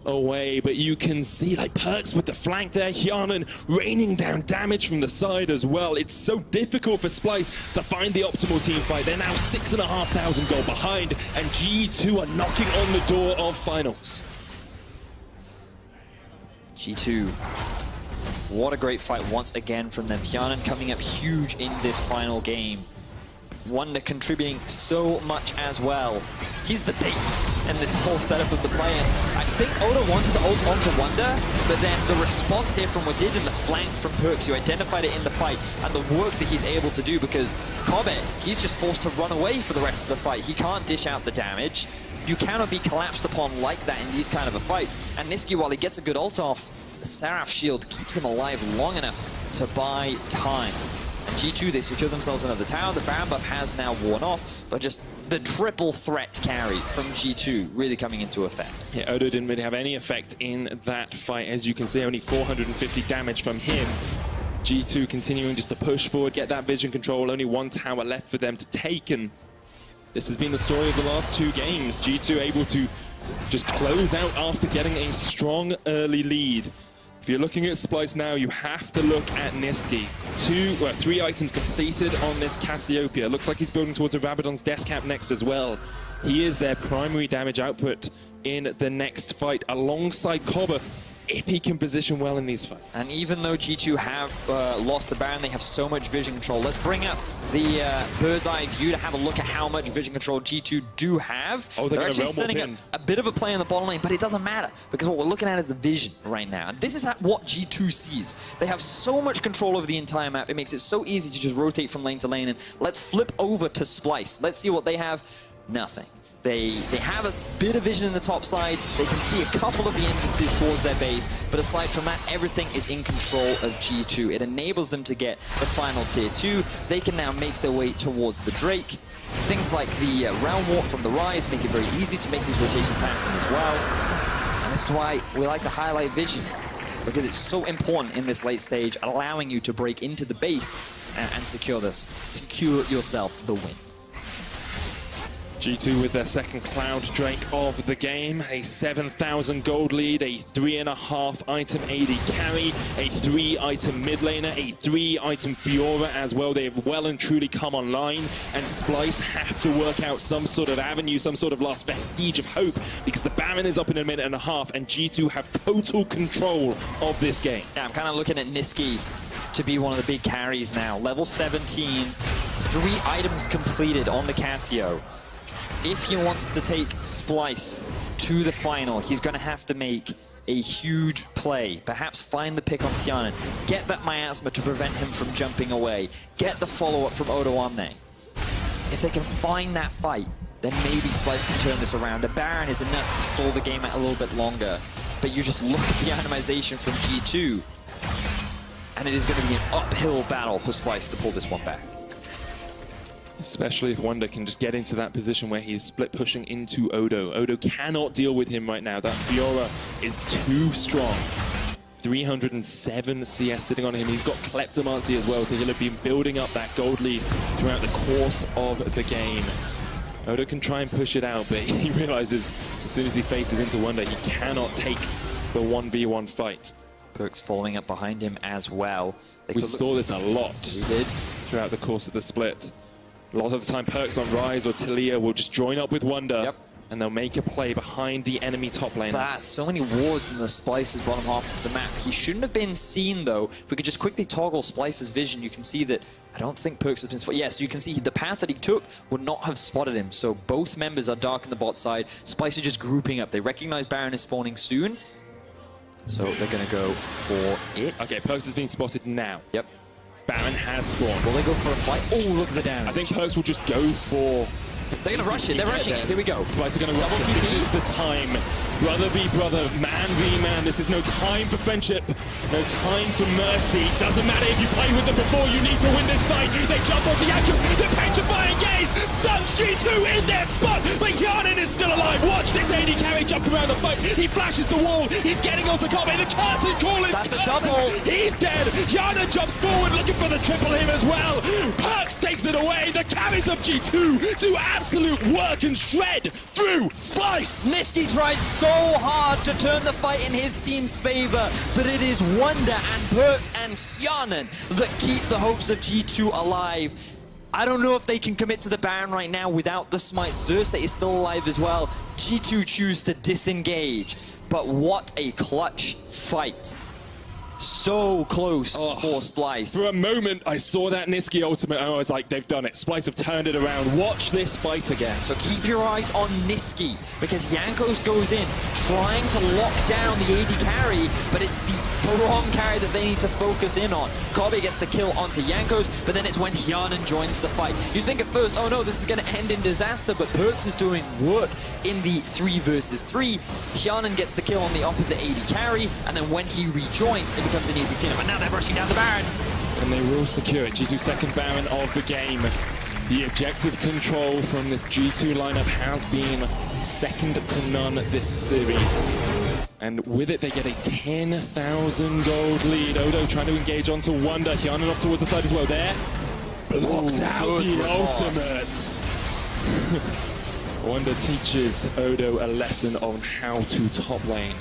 away, but you can see like Perks with the flank there, Hyanan raining down damage from the side as well. It's so difficult for Splyce to find the optimal team fight. They're now 6,500 gold behind, and G2 are knocking on the door of finals. G2. What a great fight once again from them. Hyanan coming up huge in this final game. Wonder contributing so much as well. He's the bait in this whole setup of the play. And I think Oda wanted to ult onto Wonder, but then the response here from Wadid and the flank from Perks, you identified it in the fight, and the work that he's able to do, because Cobbett, he's just forced to run away for the rest of the fight. He can't dish out the damage. You cannot be collapsed upon like that in these kind of a fights. And Niski, while he gets a good ult off, the Seraph shield keeps him alive long enough to buy time. And G2, they secure themselves another tower. The Baron buff has now worn off, but just the triple threat carry from G2 really coming into effect. Yeah, Odo didn't really have any effect in that fight. As you can see, only 450 damage from him. G2 continuing just to push forward, get that vision control. Only one tower left for them to take, and this has been the story of the last two games. G2 able to just close out after getting a strong early lead. If you're looking at Splyce now, you have to look at Niski. 3 items completed on this Cassiopeia. Looks like he's building towards a Rabadon's Death Cap next as well. He is their primary damage output in the next fight, alongside Cobber, if he can position well in these fights. And even though G2 have lost the Baron, they have so much vision control. Let's bring up the bird's eye view to have a look at how much vision control G2 do have. Oh, they're actually setting a bit of a play in the bottom lane, but it doesn't matter, because what we're looking at is the vision right now. And this is what G2 sees. They have so much control over the entire map. It makes it so easy to just rotate from lane to lane. And let's flip over to Splyce. Let's see what they have. Nothing. They have a bit of vision in the top side. They can see a couple of the entrances towards their base, but aside from that, everything is in control of G2. It enables them to get the final tier 2. They can now make their way towards the Drake. Things like the Realm Warp from the Ryze make it very easy to make these rotations happen as well. And this is why we like to highlight vision, because it's so important in this late stage, allowing you to break into the base and secure yourself the win. G2 with their second Cloud Drake of the game, a 7,000 gold lead, a 3.5 item AD carry, a 3 item mid laner, a 3 item Fiora as well. They have well and truly come online, and Splyce have to work out some sort of avenue, some sort of last vestige of hope, because the Baron is up in a minute and a half, and G2 have total control of this game. Yeah, I'm kind of looking at Niski to be one of the big carries now. Level 17, 3 items completed on the Cassio. If he wants to take Splyce to the final, he's going to have to make a huge play. Perhaps find the pick on Hyanan, get that miasma to prevent him from jumping away, get the follow-up from Odo Omne. If they can find that fight, then maybe Splyce can turn this around. A Baron is enough to stall the game out a little bit longer. But you just look at the animation from G2, and it is going to be an uphill battle for Splyce to pull this one back. Especially if Wonder can just get into that position where he's split pushing into Odo. Odo cannot deal with him right now. That Fiora is too strong. 307 CS sitting on him. He's got Kleptomancy as well, so he'll have been building up that gold lead throughout the course of the game. Odo can try and push it out, but he realizes as soon as he faces into Wonder, he cannot take the 1v1 fight. Perks following up behind him as well. We saw this a lot did. throughout the course of the split. A lot of the time, Perks on Rise or Talia will just join up with Wonder, and they'll make a play behind the enemy top lane. But so many wards in the Splyce's bottom half of the map. He shouldn't have been seen, though. If we could just quickly toggle Splyce's vision, you can see that I don't think Perks has been spotted. Yes, you can see the path that he took would not have spotted him. So both members are dark on the bot side. Splyce are just grouping up. They recognize Baron is spawning soon. So they're going to go for it. Okay, Perks has been spotted now. Yep. Baron has spawned. Will they go for a fight? Oh, look at the damage. I think Perks will just go for... They're going to rush it. They're rushing it. Here we go. Splyce are going to rush it. This is the time. Brother v brother, man v man. This is no time for friendship. No time for mercy. Doesn't matter if you played with them before. You need to win this fight. They jump onto Yankos. The petrifying gaze. Stunts G2 in their spot. But Yanin is still alive. Watch this AD carry jump around the fight. He flashes the wall. He's getting onto Kobe. The curtain call is That's a double. He's dead. Yanin jumps forward looking for the triple him as well. Perks takes it away. The carries of G2 do absolute work and shred through Splyce. Nisqy tries so hard to turn the fight in his team's favor, but it is Wonder and Perks and Hyanan that keep the hopes of G2 alive. I don't know if they can commit to the Baron right now without the smite. Xerxes is still alive as well. G2 choose to disengage, but what a clutch fight. So close for Splyce. For a moment, I saw that Nisqy ultimate and I was like, they've done it. Splyce have turned it around. Watch this fight again. So keep your eyes on Nisqy, because Yankos goes in, trying to lock down the AD carry, but it's the wrong carry that they need to focus in on. Kobe gets the kill onto Yankos, but then it's when Hyanan joins the fight. You'd think at first, oh no, this is going to end in disaster, but Perks is doing work in the 3 versus 3. Hyanan gets the kill on the opposite AD carry, and then when he rejoins, it becomes an easy cleanup. But now they're rushing down the Baron. And they will secure it. G2's second Baron of the game. The objective control from this G2 lineup has been second to none this series. And with it, they get a 10,000 gold lead. Odo trying to engage onto Wonder. Hyanan off towards the side as well there. Blocked out the ultimate. Wonder teaches Odo a lesson on how to top lane.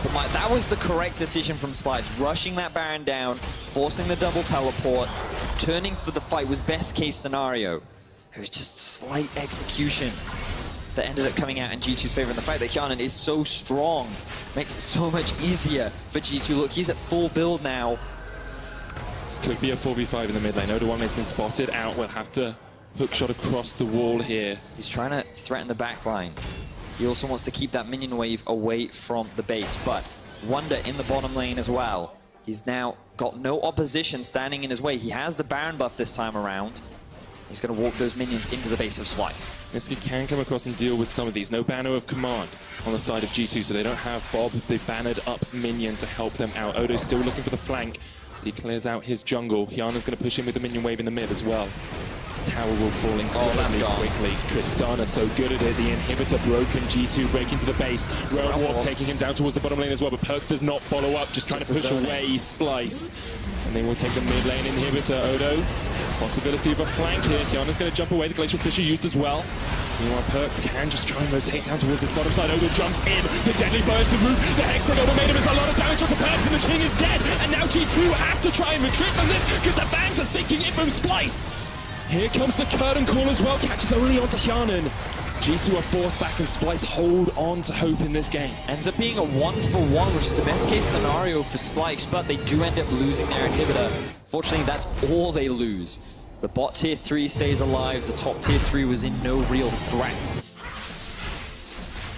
But Mike, that was the correct decision from Splyce. Rushing that Baron down, forcing the double teleport, turning for the fight was best case scenario. It was just slight execution that ended up coming out in G2's favor. And the fact that Hyanan is so strong makes it so much easier for G2. Look, he's at full build now. This could be a 4v5 in the mid lane. Odo one has been spotted out. We'll have to hook shot across the wall here. He's trying to threaten the backline. He also wants to keep that minion wave away from the base, but Wonder in the bottom lane as well. He's now got no opposition standing in his way. He has the Baron buff this time around. He's going to walk those minions into the base of Splyce. Nisqy can come across and deal with some of these. No banner of command on the side of G2, so they don't have Bob, the bannered up minion, to help them out. Odo's still looking for the flank as he clears out his jungle. Hyana's going to push in with the minion wave in the mid as well. This tower will fall incredibly quickly. Tristana so good at it. The inhibitor broken. G2 breaking to the base. Road Warp taking him down towards the bottom lane as well, but Perks does not follow up, just trying to push away Splyce. And they will take the mid lane inhibitor. Odo, possibility of a flank here. Hyana's going to jump away. The Glacial Fissure used as well. Meanwhile, Perks can just try and rotate down towards this bottom side. Odo jumps in. The deadly burst, the root, the Hextech Ultimatum is a lot of damage onto Perks, and the King is dead. And now G2 have to try and retreat from this because the bangs are sinking in from Splyce. Here comes the curtain call as well. Catches only onto Hyanan. G2 are forced back and Splyce hold on to hope in this game. Ends up being a 1-for-1, which is the best case scenario for Splyce, but they do end up losing their inhibitor. Fortunately, that's all they lose. The bot tier 3 stays alive. The top tier 3 was in no real threat.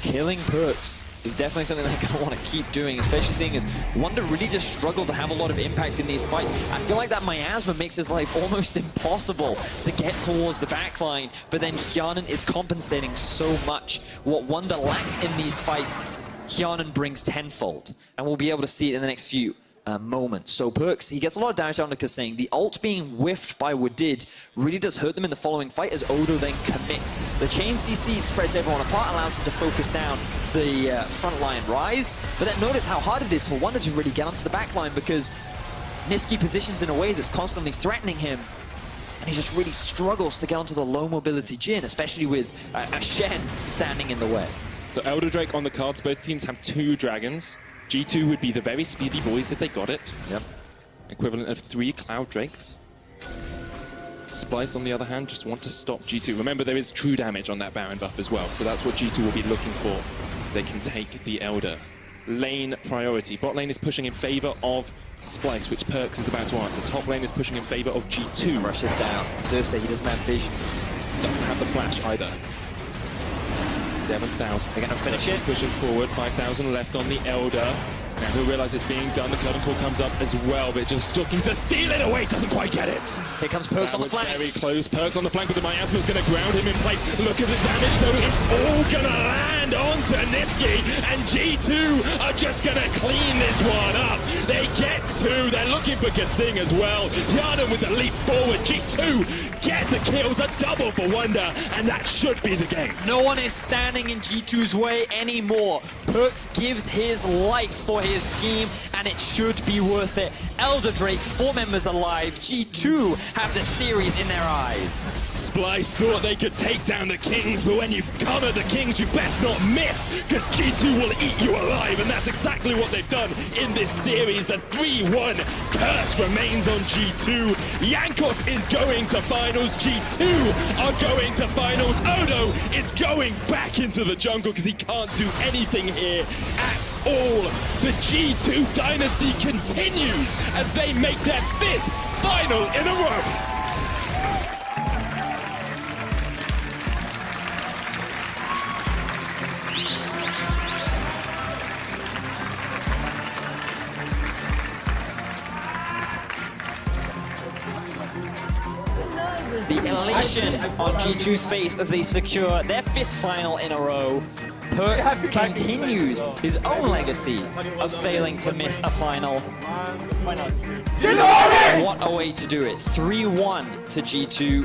Killing Perks is definitely something they're going to want to keep doing, especially seeing as Wonder really just struggled to have a lot of impact in these fights. I feel like that miasma makes his life almost impossible to get towards the backline, but then Hyanan is compensating so much. What Wonder lacks in these fights, Hyanan brings tenfold, and we'll be able to see it in the next few. moment. So Perks, he gets a lot of damage down to Kasing. The ult being whiffed by Wadid really does hurt them in the following fight as Odo then commits. The chain CC spreads everyone apart, allows him to focus down the frontline Rise. But then notice how hard it is for Wonder to really get onto the backline because Niski positions in a way that's constantly threatening him. And he just really struggles to get onto the low mobility Jhin, especially with a Shen standing in the way. So Elder Drake on the cards, both teams have 2 dragons. G2 would be the very speedy boys if they got it. Yep. Equivalent of 3 Cloud Drakes. Splyce, on the other hand, just want to stop G2. Remember, there is true damage on that Baron buff as well, so that's what G2 will be looking for. They can take the Elder. Lane priority. Bot lane is pushing in favor of Splyce, which Perks is about to answer. Top lane is pushing in favor of G2. Rush this down. Cersei, he doesn't have vision. Doesn't have the flash either. 7,000. They're going to finish it. Pushing forward, 5,000 left on the Elder. Now he'll realize it's being done. The Curtain Core comes up as well, but just looking to steal it away. Doesn't quite get it. Here comes Perks on the flank. Very close. Perks on the flank, but the miasma's going to ground him in place. Look at the damage, though. It's all going to land onto Niski, and G2 are just going to clean this one up. They get 2. They're looking for Kasing as well. Yarden with the leap forward. G2 get the kills. A double for Wonder, and that should be the game. No one is standing in G2's way anymore. Perks gives his life for his team, and it should be worth it. Elder Drake, 4 members alive. G2 have the series in their eyes. Splyce thought they could take down the Kings, but when you come at the Kings, you best not miss, because G2 will eat you alive, and that's exactly what they've done in this series. The 3-1 curse remains on G2. Jankos is going to finals. G2 are going to finals. Odo is going back into the jungle because he can't do anything here at all. The G2 dynasty continues as they make their 5th final in a row. The elation on G2's face as they secure their 5th final in a row. Perks continues his own legacy of failing to miss a final. What a way to do it. 3-1 to G2.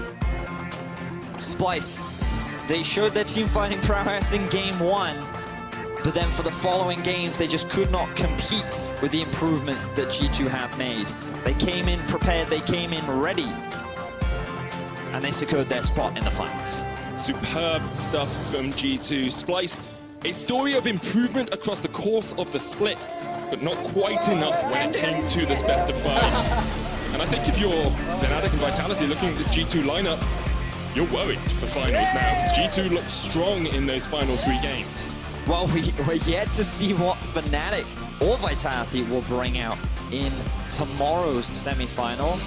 Splyce, they showed their team fighting prowess in game 1, but then for the following games, they just could not compete with the improvements that G2 have made. They came in prepared, they came in ready, and they secured their spot in the finals. Superb stuff from G2. Splyce, a story of improvement across the course of the split, but not quite enough when it came to this best of 5. And I think if you're Fnatic and Vitality looking at this G2 lineup, you're worried for finals now, because G2 looks strong in those final 3 games. Well, we're yet to see what Fnatic or Vitality will bring out in tomorrow's semi-final.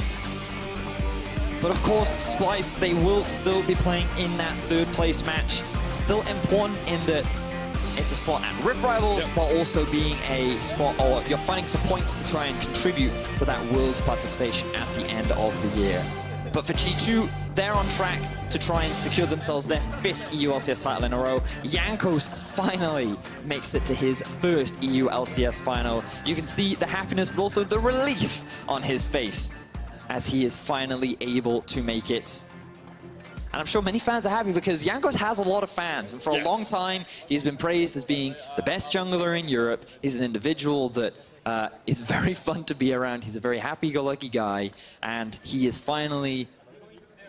But of course, Splyce, they will still be playing in that 3rd place match. Still important in that it's a spot at Rift Rivals, while also being a spot, or you're fighting for points to try and contribute to that Worlds participation at the end of the year. But for G2, they're on track to try and secure themselves their 5th EU LCS title in a row. Jankos finally makes it to his 1st EU LCS final. You can see the happiness, but also the relief on his face as he is finally able to make it. And I'm sure many fans are happy because Jankos has a lot of fans, and for a long time he's been praised as being the best jungler in Europe. He's an individual that is very fun to be around. He's a very happy-go-lucky guy, and he has finally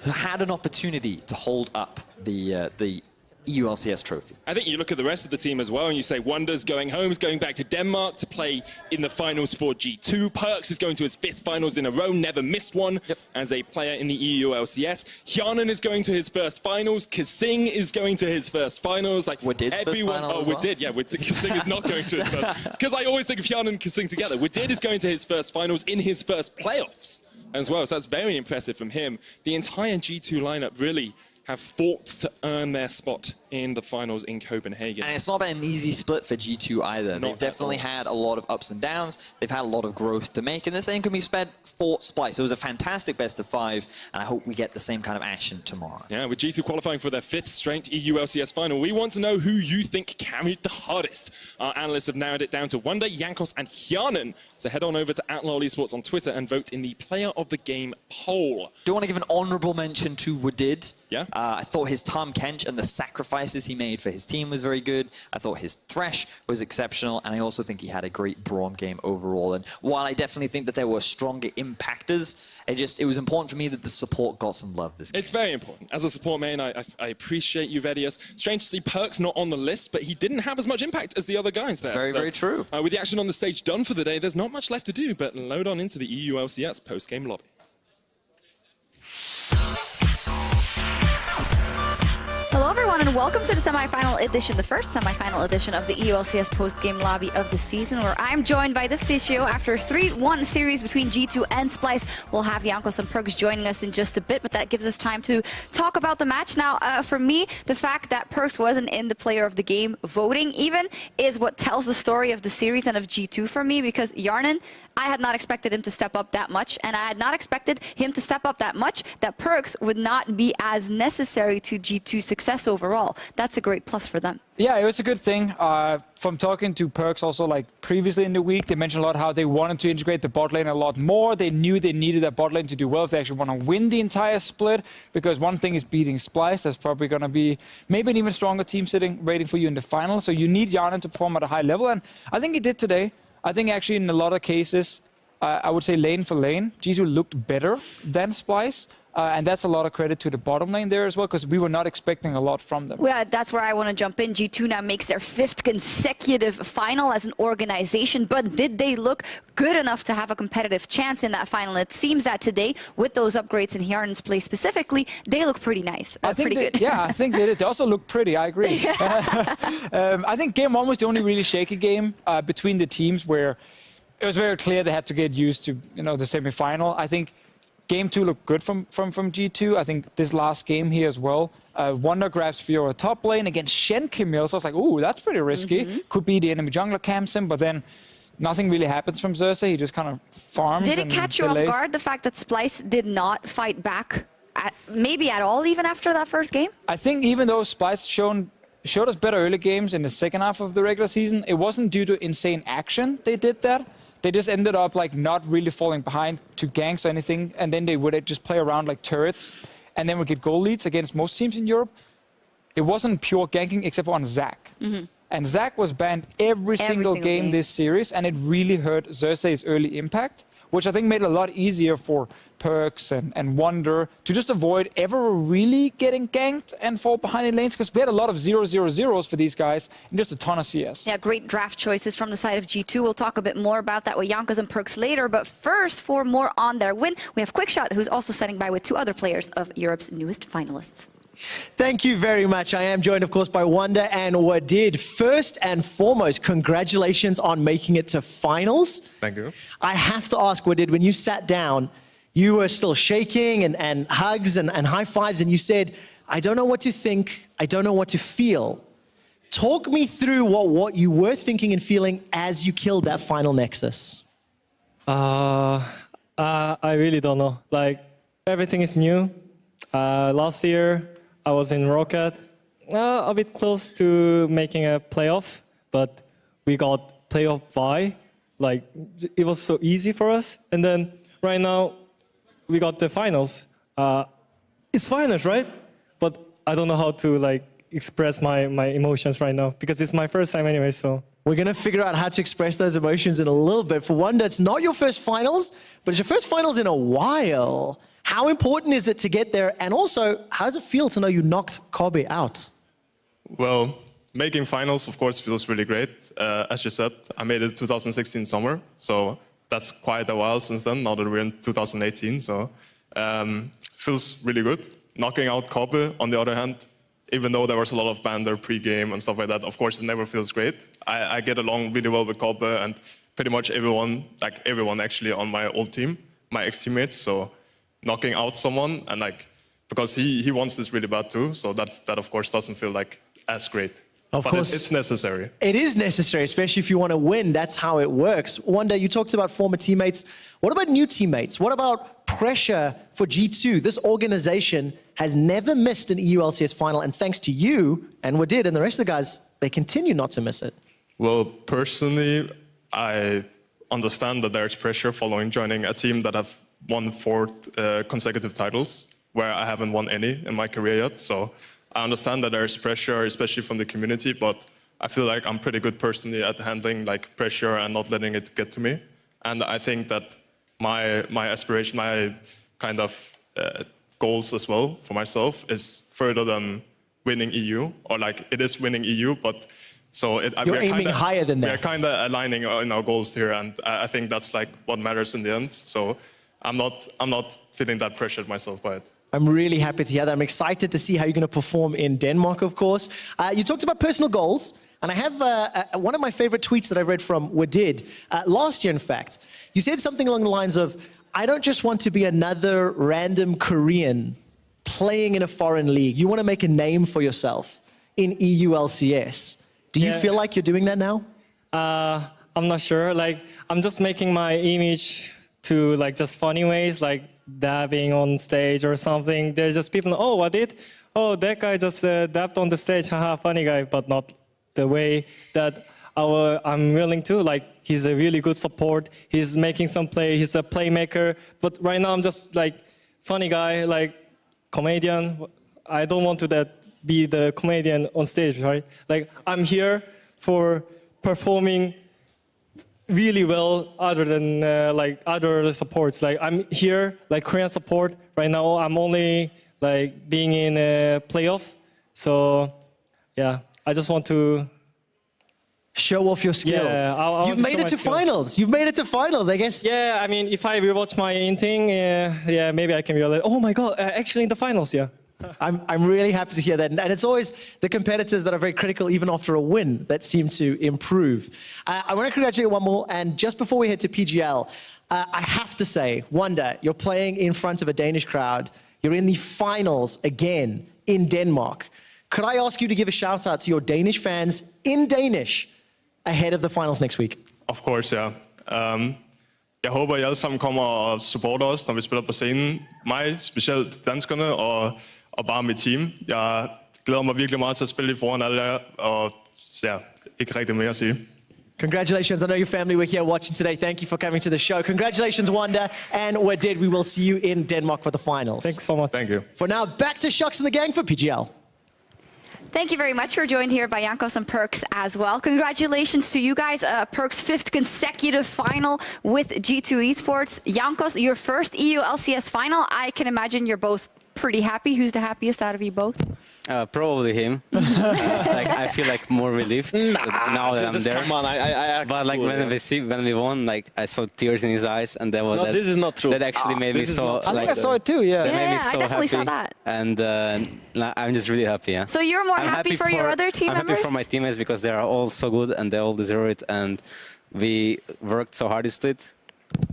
had an opportunity to hold up the EU LCS trophy. I think you look at the rest of the team as well, and you say Wonder's going home, is going back to Denmark to play in the finals for G2. Perks is going to his 5th finals in a row, never missed one as a player in the EU LCS. Hyanan is going to his 1st finals. Kasing is going to his 1st finals. Like Wadid's everyone, Wadid, yeah, Kasing is not going to his 1st. It's because I always think of Hyanan and Kasing together. Wadid is going to his 1st finals in his 1st playoffs as well, so that's very impressive from him. The entire G2 lineup really have fought to earn their spot in the finals in Copenhagen. And it's not been an easy split for G2 either. They've definitely had a lot of ups and downs. They've had a lot of growth to make, and the same can be said for Splyce. It was a fantastic best of 5, and I hope we get the same kind of action tomorrow. Yeah, with G2 qualifying for their 5th straight EU LCS final, we want to know who you think carried the hardest. Our analysts have narrowed it down to Wonder, Jankos, and Hjarnan. So head on over to @LolEsports on Twitter and vote in the Player of the Game poll. Do want to give an honorable mention to Wadid. Yeah. I thought his Tom Kench and the sacrifices he made for his team was very good. I thought his Thresh was exceptional, and I also think he had a great Braum game overall. And while I definitely think that there were stronger impactors, it was important for me that the support got some love this game. It's very important. As a support main, I appreciate you, Vedius. Strange to see Perkz not on the list, but he didn't have as much impact as the other guys there. It's very, very true. With the action on the stage done for the day, there's not much left to do, but load on into the EU LCS post-game lobby. Hello everyone and welcome to the semi-final edition, the first semi-final edition of the EULCS post-game lobby of the season, where I'm joined by the Physio after a 3-1 series between G2 and Splyce. We'll have Jankos and Perkz joining us in just a bit, but that gives us time to talk about the match. Now, for me, the fact that Perkz wasn't in the player of the game voting even is what tells the story of the series and of G2 for me, because Hjarnan, I had not expected him to step up that much, and I had not expected him to step up that much that Perkz would not be as necessary to G2's success overall. That's a great plus for them. Yeah, it was a good thing. From talking to Perkz also, like previously in the week, they mentioned a lot how they wanted to integrate the bot lane a lot more. They knew they needed that bot lane to do well if they actually want to win the entire split, because one thing is beating Splyce. That's probably going to be maybe an even stronger team sitting waiting for you in the final. So you need Hjarnan to perform at a high level, and I think he did today. I think actually in a lot of cases, I would say lane for lane, G2 looked better than Splyce. And that's a lot of credit to the bottom lane there as well, because we were not expecting a lot from them. Yeah, that's where I want to jump in. G2 now makes their 5th consecutive final as an organization, but did they look good enough to have a competitive chance in that final? It seems that today, with those upgrades in Hjarnan's play specifically, they look pretty nice, pretty good. Yeah, I think they did. They also look pretty, I agree. I think game 1 was the only really shaky game between the teams, where it was very clear they had to get used to, the semi-final. I think Game 2 looked good from G2. I think this last game here as well. Wonder grabs Fiora top lane against Shen Camille. So I was like, ooh, that's pretty risky. Could be the enemy jungler camps him, but then nothing really happens from Xerxes. He just kind of farms. Did it catch you off guard, the fact that Splyce did not fight back, maybe at all, even after that first game? I think even though Splyce showed us better early games in the second half of the regular season, it wasn't due to insane action they did that. They just ended up like not really falling behind to ganks or anything, and then they would just play around like turrets, and then would get goal leads against most teams in Europe. It wasn't pure ganking except for on Zac. And Zac was banned every single game this series, and it really hurt Xerxes' early impact, which I think made it a lot easier for Perkz and Wonder to just avoid ever really getting ganked and fall behind in lanes, because we had a lot of 0-0-0s for these guys and just a ton of CS. Yeah, great draft choices from the side of G2. We'll talk a bit more about that with Jankos and Perkz later, but first, for more on their win, we have Quickshot, who's also standing by with 2 other players of Europe's newest finalists. Thank you very much. I am joined, of course, by Wonder and Wadid. First and foremost, congratulations on making it to finals. Thank you. I have to ask, Wadid, when you sat down, you were still shaking and hugs and high fives, and you said, I don't know what to think, I don't know what to feel. Talk me through what you were thinking and feeling as you killed that final Nexus. I really don't know. Like, everything is new. Last year, I was in Rocket, a bit close to making a playoff, but we got playoff bye. Like, it was so easy for us. And then right now, we got the finals. It's finals, right? But I don't know how to like express my emotions right now, because it's my first time anyway, so. We're going to figure out how to express those emotions in a little bit. For Wonder, it's not your first finals, but it's your first finals in a while. How important is it to get there? And also, how does it feel to know you knocked Kobe out? Well, making finals, of course, feels really great. As you said, I made it 2016 summer, so that's quite a while since then, now that we're in 2018, so feels really good. Knocking out Kobe, on the other hand, even though there was a lot of banter pre-game and stuff like that, of course, it never feels great. I get along really well with Kobe and pretty much everyone, like everyone actually on my old team, my ex-teammates, so knocking out someone and like because he wants this really bad too. So that of course doesn't feel like as great. Of but course, it's necessary. It is necessary, especially if you want to win. That's how it works. Wanda, you talked about former teammates. What about new teammates? What about pressure for G2? This organization has never missed an EU LCS final, and thanks to you and Wadid and the rest of the guys, they continue not to miss it. Well, personally, I understand that there's pressure following joining a team that have won 4 consecutive titles, where I haven't won any in my career yet. So I understand that there's pressure, especially from the community, but I feel like I'm pretty good personally at handling like pressure and not letting it get to me. And I think that my aspiration, my kind of goals as well for myself is further than winning EU, or like it is winning EU, but so You're aiming higher than that. We're kind of aligning in our goals here, and I think that's like what matters in the end. So I'm not feeling that pressured myself by it. I'm really happy to hear that. I'm excited to see how you're going to perform in Denmark, of course. You talked about personal goals, and I have one of my favorite tweets that I read from Wadid last year, in fact. You said something along the lines of, I don't just want to be another random Korean playing in a foreign league. You want to make a name for yourself in EU LCS. Do you feel like you're doing that now? I'm not sure. Like, I'm just making my image to like just funny ways, like dabbing on stage or something. There's just people, oh, what did? Oh, that guy just dabbed on the stage, haha, funny guy, but not the way that I'm willing to. Like, he's a really good support. He's making some play. He's a playmaker. But right now, I'm just like funny guy, like comedian. I don't want to be the comedian on stage, right? Like, I'm here for performing really well other than like other supports. Like, I'm here like Korean support right now. I'm only like being in a playoff. So yeah, I just want to show off your skills. Yeah, You've made it to finals. You've made it to finals, I guess. Yeah, I mean, if I rewatch my inting, yeah, maybe I can realize, oh my God, actually in the finals, yeah. I'm really happy to hear that. And it's always the competitors that are very critical, even after a win, that seem to improve. I want to congratulate one more. And just before we head to PGL, I have to say, Wanda, you're playing in front of a Danish crowd. You're in the finals again in Denmark. Could I ask you to give a shout out to your Danish fans in Danish ahead of the finals next week? Of course, yeah. Jeg håber, I alle sammen kommer og supporter os, når vi spiller på scenen. Mig, specielt danskerne og bare mit team. Jeg glæder mig virkelig meget til at spille lige foran alle jer, og ja, ikke rigtig mere at sige. Congratulations. I know your family were here watching today. Thank you for coming to the show. Congratulations, Wanda and Wadid. We will see you in Denmark for the finals. Thanks so much. Thank you. For now, back to Shux and the gang for PGL. Thank you very much. We're joined here by Jankos and Perks as well. Congratulations to you guys. Perks' 5th consecutive final with G2 Esports. Jankos, your first EU LCS final. I can imagine you're both pretty happy. Who's the happiest out of you both? Probably him. Like, I feel like more relieved now that I'm there. Come on, I but like when we won, like I saw tears in his eyes, and that was this is not true. That actually made me so. I think I saw it too. Yeah. That made me so I definitely happy. saw that. And I'm just really happy. Yeah. So you're more happy for your other team members? I'm happy for my teammates because they are all so good and they all deserve it. And we worked so hard in split,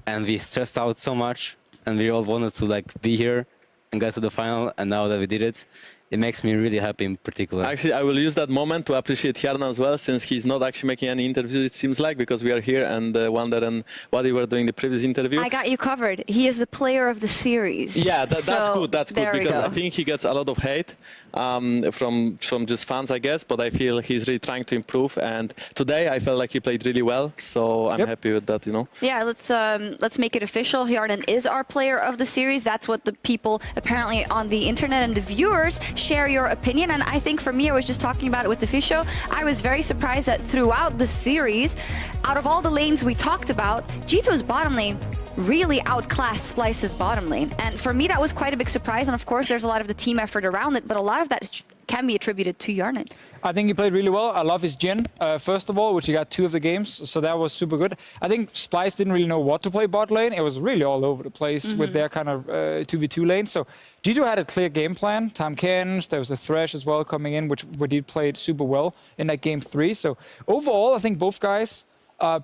and we stressed out so much, and we all wanted to like be here and get to the final. And now that we did it, it makes me really happy in particular. Actually, I will use that moment to appreciate Hjarna as well, since he's not actually making any interviews, it seems like, because we are here and Wander and Wadi were doing the previous interview. I got you covered. He is the player of the series. Yeah, that's good. That's good, because I think he gets a lot of hate from just fans, I guess, but I feel he's really trying to improve. And today I felt like he played really well, so I'm happy with that, you know. Yeah, let's make it official. Hjarnan is our player of the series. That's what the people apparently on the internet and the viewers share your opinion. And I think for me, I was just talking about it with the Fisho. I was very surprised that throughout the series, out of all the lanes we talked about, G2's bottom lane really outclassed Splyce's bottom lane. And for me, that was quite a big surprise. And of course, there's a lot of the team effort around it, but a lot of that can be attributed to Hjarnan. I think he played really well. I love his gen, first of all, which he got 2 of the games, so that was super good. I think Splyce didn't really know what to play bot lane. It was really all over the place with their kind of 2v2 lane. So G2 had a clear game plan. Time cannons, there was a Thresh as well coming in, which Wadid played super well in that game 3. So overall, I think both guys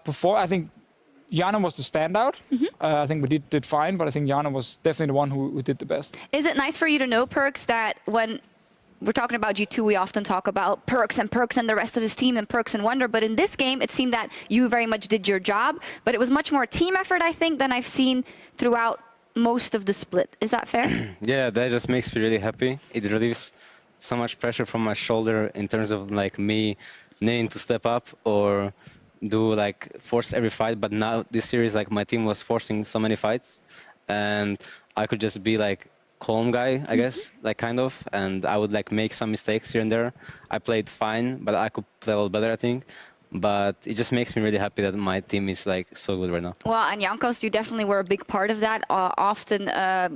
performed. I think Yana was the standout. I think we did fine, but I think Yana was definitely the one who did the best. Is it nice for you to know, Perks, that when we're talking about G2, we often talk about Perks and the rest of his team and Perks and Wonder, but in this game, it seemed that you very much did your job, but it was much more a team effort, I think, than I've seen throughout most of the split. Is that fair? Yeah, that just makes me really happy. It relieves so much pressure from my shoulder in terms of like me needing to step up or do like force every fight. But now this series, like my team was forcing so many fights, and I could just be like calm guy, I guess, like kind of, and I would like make some mistakes here and there. I played fine, but I could play a little better, I think. But it just makes me really happy that my team is like so good right now. Well, and Jankos, you definitely were a big part of that, often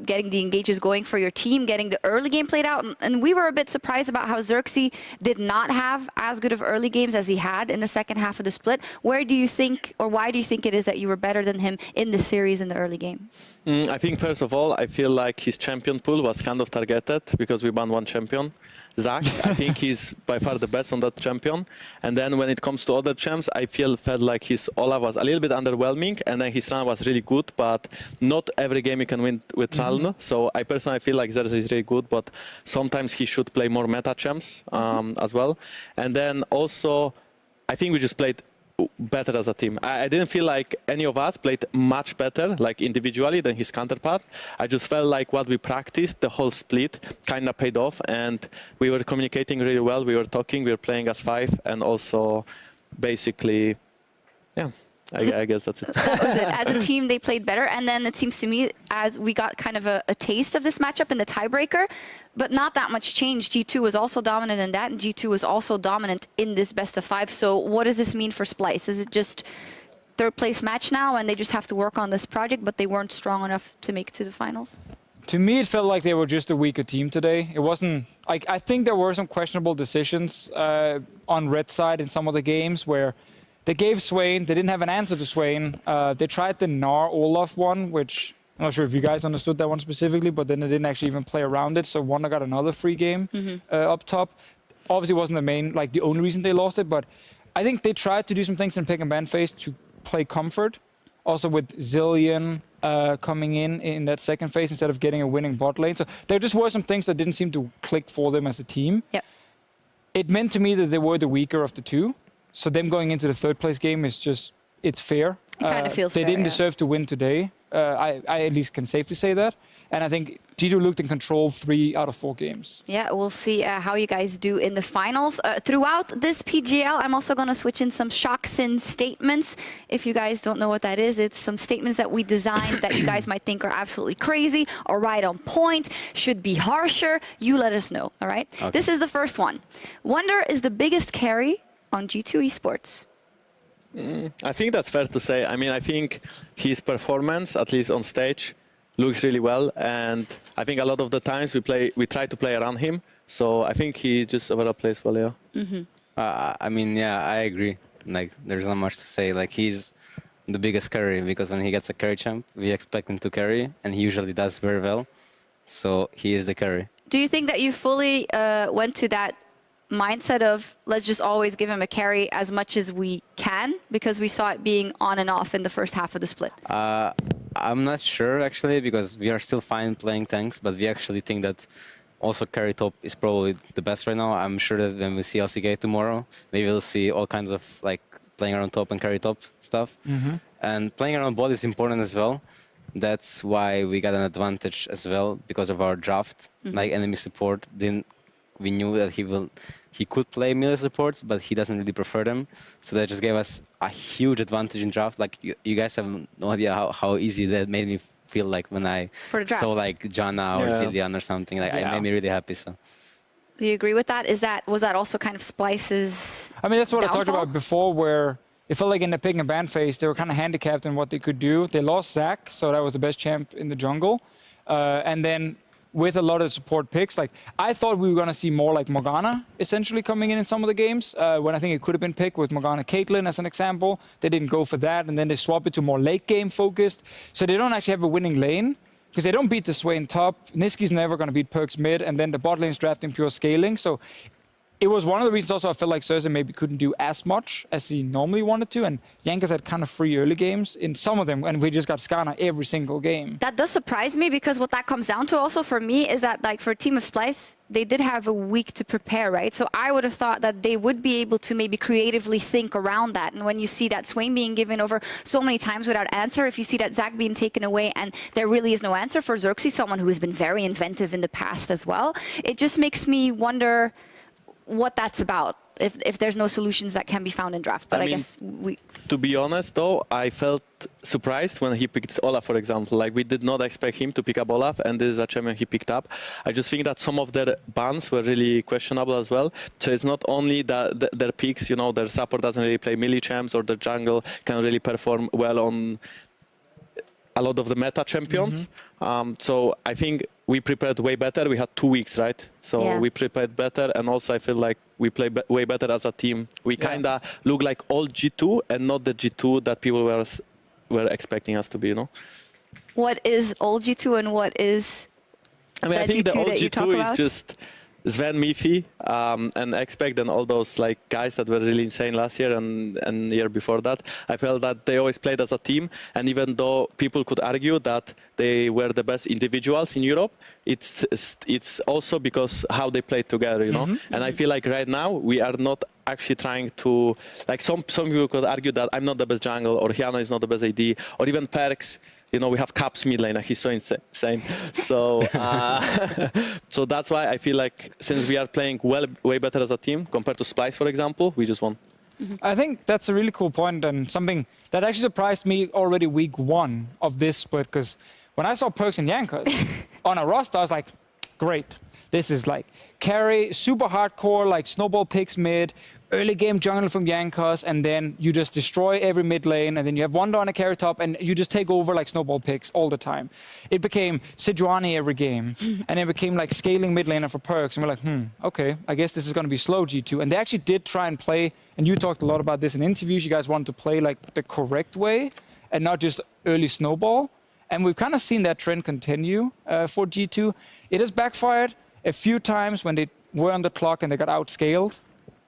getting the engages going for your team, getting the early game played out. And we were a bit surprised about how Xerxes did not have as good of early games as he had in the second half of the split. Where do you think, or why do you think it is that you were better than him in the series in the early game? I think, first of all, I feel like his champion pool was kind of targeted because we banned one champion. Zach, I think he's by far the best on that champion. And then when it comes to other champs, I felt like his Ola was a little bit underwhelming, and then his Tralna was really good, but not every game you can win with Tralna. So I personally feel like Xerxes is really good, but sometimes he should play more meta champs as well. And then also, I think we just played better as a team. I didn't feel like any of us played much better, like individually, than his counterpart. I just felt like what we practiced, the whole split, kind of paid off, and we were communicating really well. We were talking, we were playing as 5, and also basically, yeah. I guess that's it. That was it. As a team, they played better. And then it seems to me, as we got kind of a taste of this matchup in the tiebreaker, but not that much change. G2 was also dominant in that, and G2 was also dominant in this best of 5. So what does this mean for Splyce? Is it just third place match now, and they just have to work on this project, but they weren't strong enough to make it to the finals? To me, it felt like they were just a weaker team today. It wasn't like, I think there were some questionable decisions on Red side in some of the games where they gave Swain, they didn't have an answer to Swain. They tried the Gnar Olaf one, which I'm not sure if you guys understood that one specifically, but then they didn't actually even play around it. So Wonder got another free game up top. Obviously wasn't the main, like the only reason they lost it, but I think they tried to do some things in pick and ban phase to play comfort. Also with Zillion coming in that second phase instead of getting a winning bot lane. So there just were some things that didn't seem to click for them as a team. Yep. It meant to me that they were the weaker of the two. So them going into the third place game is just, it's fair. It kind of feels they fair, didn't yeah. deserve to win today. I at least can safely say that. And I think G2 looked in control 3 out of 4 games. Yeah, we'll see how you guys do in the finals. Throughout this PGL, I'm also going to switch in some Shocksin statements. If you guys don't know what that is, it's some statements that we designed that you guys might think are absolutely crazy or right on point, should be harsher. You let us know, all right? Okay. This is the first one. Wonder is the biggest carry on G2 Esports. I think that's fair to say. I mean, I think his performance, at least on stage, looks really well, and I think a lot of the times we try to play around him. So I think he just overall plays well, yeah. I mean, yeah, I agree. Like, there's not much to say. Like, he's the biggest carry because when he gets a carry champ, we expect him to carry, and he usually does very well. So he is the carry. Do you think that you fully went to that mindset of let's just always give him a carry as much as we can, because we saw it being on and off in the first half of the split? I'm not sure actually, because we are still fine playing tanks, but we actually think that also carry top is probably the best right now. I'm sure that when we see LCK tomorrow, maybe we'll see all kinds of like playing around top and carry top stuff. And playing around bot is important as well. That's why we got an advantage as well because of our draft. Like enemy support we knew that he could play melee supports, but he doesn't really prefer them. So that just gave us a huge advantage in draft. Like you guys have no idea how easy that made me feel like when I saw like Jana or Zillion or something. Like it made me really happy. So. Do you agree with that? Was that also kind of Splyce's I mean, that's what downfall? I talked about before, where it felt like in the pick and ban phase, they were kind of handicapped in what they could do. They lost Zac, so that was the best champ in the jungle. And then with a lot of support picks, like I thought we were going to see more like Morgana essentially coming in some of the games, when I think it could have been picked with Morgana Caitlyn as an example. They didn't go for that, and then they swap it to more late game focused. So they don't actually have a winning lane, because they don't beat the Swain top. Niski's never going to beat Perks mid, and then the bot lane's drafting pure scaling. So it was one of the reasons also I felt like Cersei maybe couldn't do as much as he normally wanted to, and Jankos had kind of free early games in some of them, and we just got Skarner every single game. That does surprise me, because what that comes down to also for me is that, like, for a team of Splyce, they did have a week to prepare, right? So I would have thought that they would be able to maybe creatively think around that. And when you see that Swain being given over so many times without answer, if you see that Zach being taken away and there really is no answer for Xerxes, someone who has been very inventive in the past as well, it just makes me wonder what that's about, if there's no solutions that can be found in draft. But I guess we... To be honest, though, I felt surprised when he picked Olaf, for example. Like, we did not expect him to pick up Olaf, and this is a champion he picked up. I just think that some of their bans were really questionable as well. So it's not only that their picks, you know, their support doesn't really play melee champs, or the jungle can really perform well on a lot of the meta champions. So I think we prepared way better. We had 2 weeks, right? So we prepared better, and also I feel like we play way better as a team. We kind of look like old G2 and not the G2 that people were expecting us to be, you know? What is old G2 and what is I think the old G2 is just Sven, Miffy, and Expect, and all those like guys that were really insane last year and the year before that. I felt that they always played as a team, and even though people could argue that they were the best individuals in Europe, it's also because how they played together, you know. And I feel like right now we are not actually trying to, like, some people could argue that I'm not the best jungle, or Hyano is not the best AD, or even Perks. You know, we have Caps mid lane, and he's so insane. So, so that's why I feel like since we are playing way better as a team compared to Splyce, for example, we just won. I think that's a really cool point, and something that actually surprised me already week 1 of this split, because when I saw Perks and Jankos on a roster, I was like, great. This is like carry, super hardcore, like snowball picks mid, early game jungle from Jankos, and then you just destroy every mid lane, and then you have Wanda on a carry top, and you just take over like snowball picks all the time. It became Sejuani every game, and it became like scaling mid laner for Perks, and we're like, okay, I guess this is going to be slow G2. And they actually did try and play, and you talked a lot about this in interviews, you guys wanted to play like the correct way, and not just early snowball. And we've kind of seen that trend continue for G2. It has backfired a few times when they were on the clock and they got outscaled.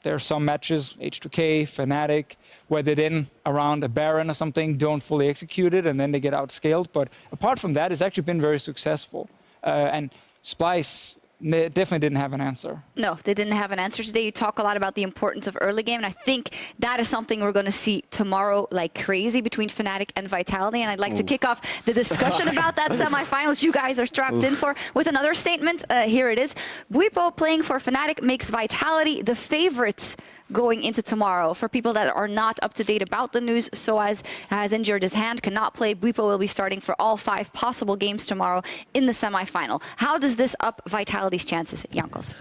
There are some matches, H2K, Fnatic, where they then, around a Baron or something, don't fully execute it, and then they get outscaled. But apart from that, it's actually been very successful. And Splyce definitely didn't have an answer. No, they didn't have an answer today. You talk a lot about the importance of early game, and I think that is something we're going to see tomorrow like crazy between Fnatic and Vitality. And I'd like to kick off the discussion about that semifinals you guys are strapped in for with another statement. Here it is. Bwipo playing for Fnatic makes Vitality the favorites going into tomorrow. For people that are not up to date about the news, Soaz has injured his hand, cannot play. Bwipo will be starting for all 5 possible games tomorrow in the semifinal. How does this up Vitality's chances, Jankos?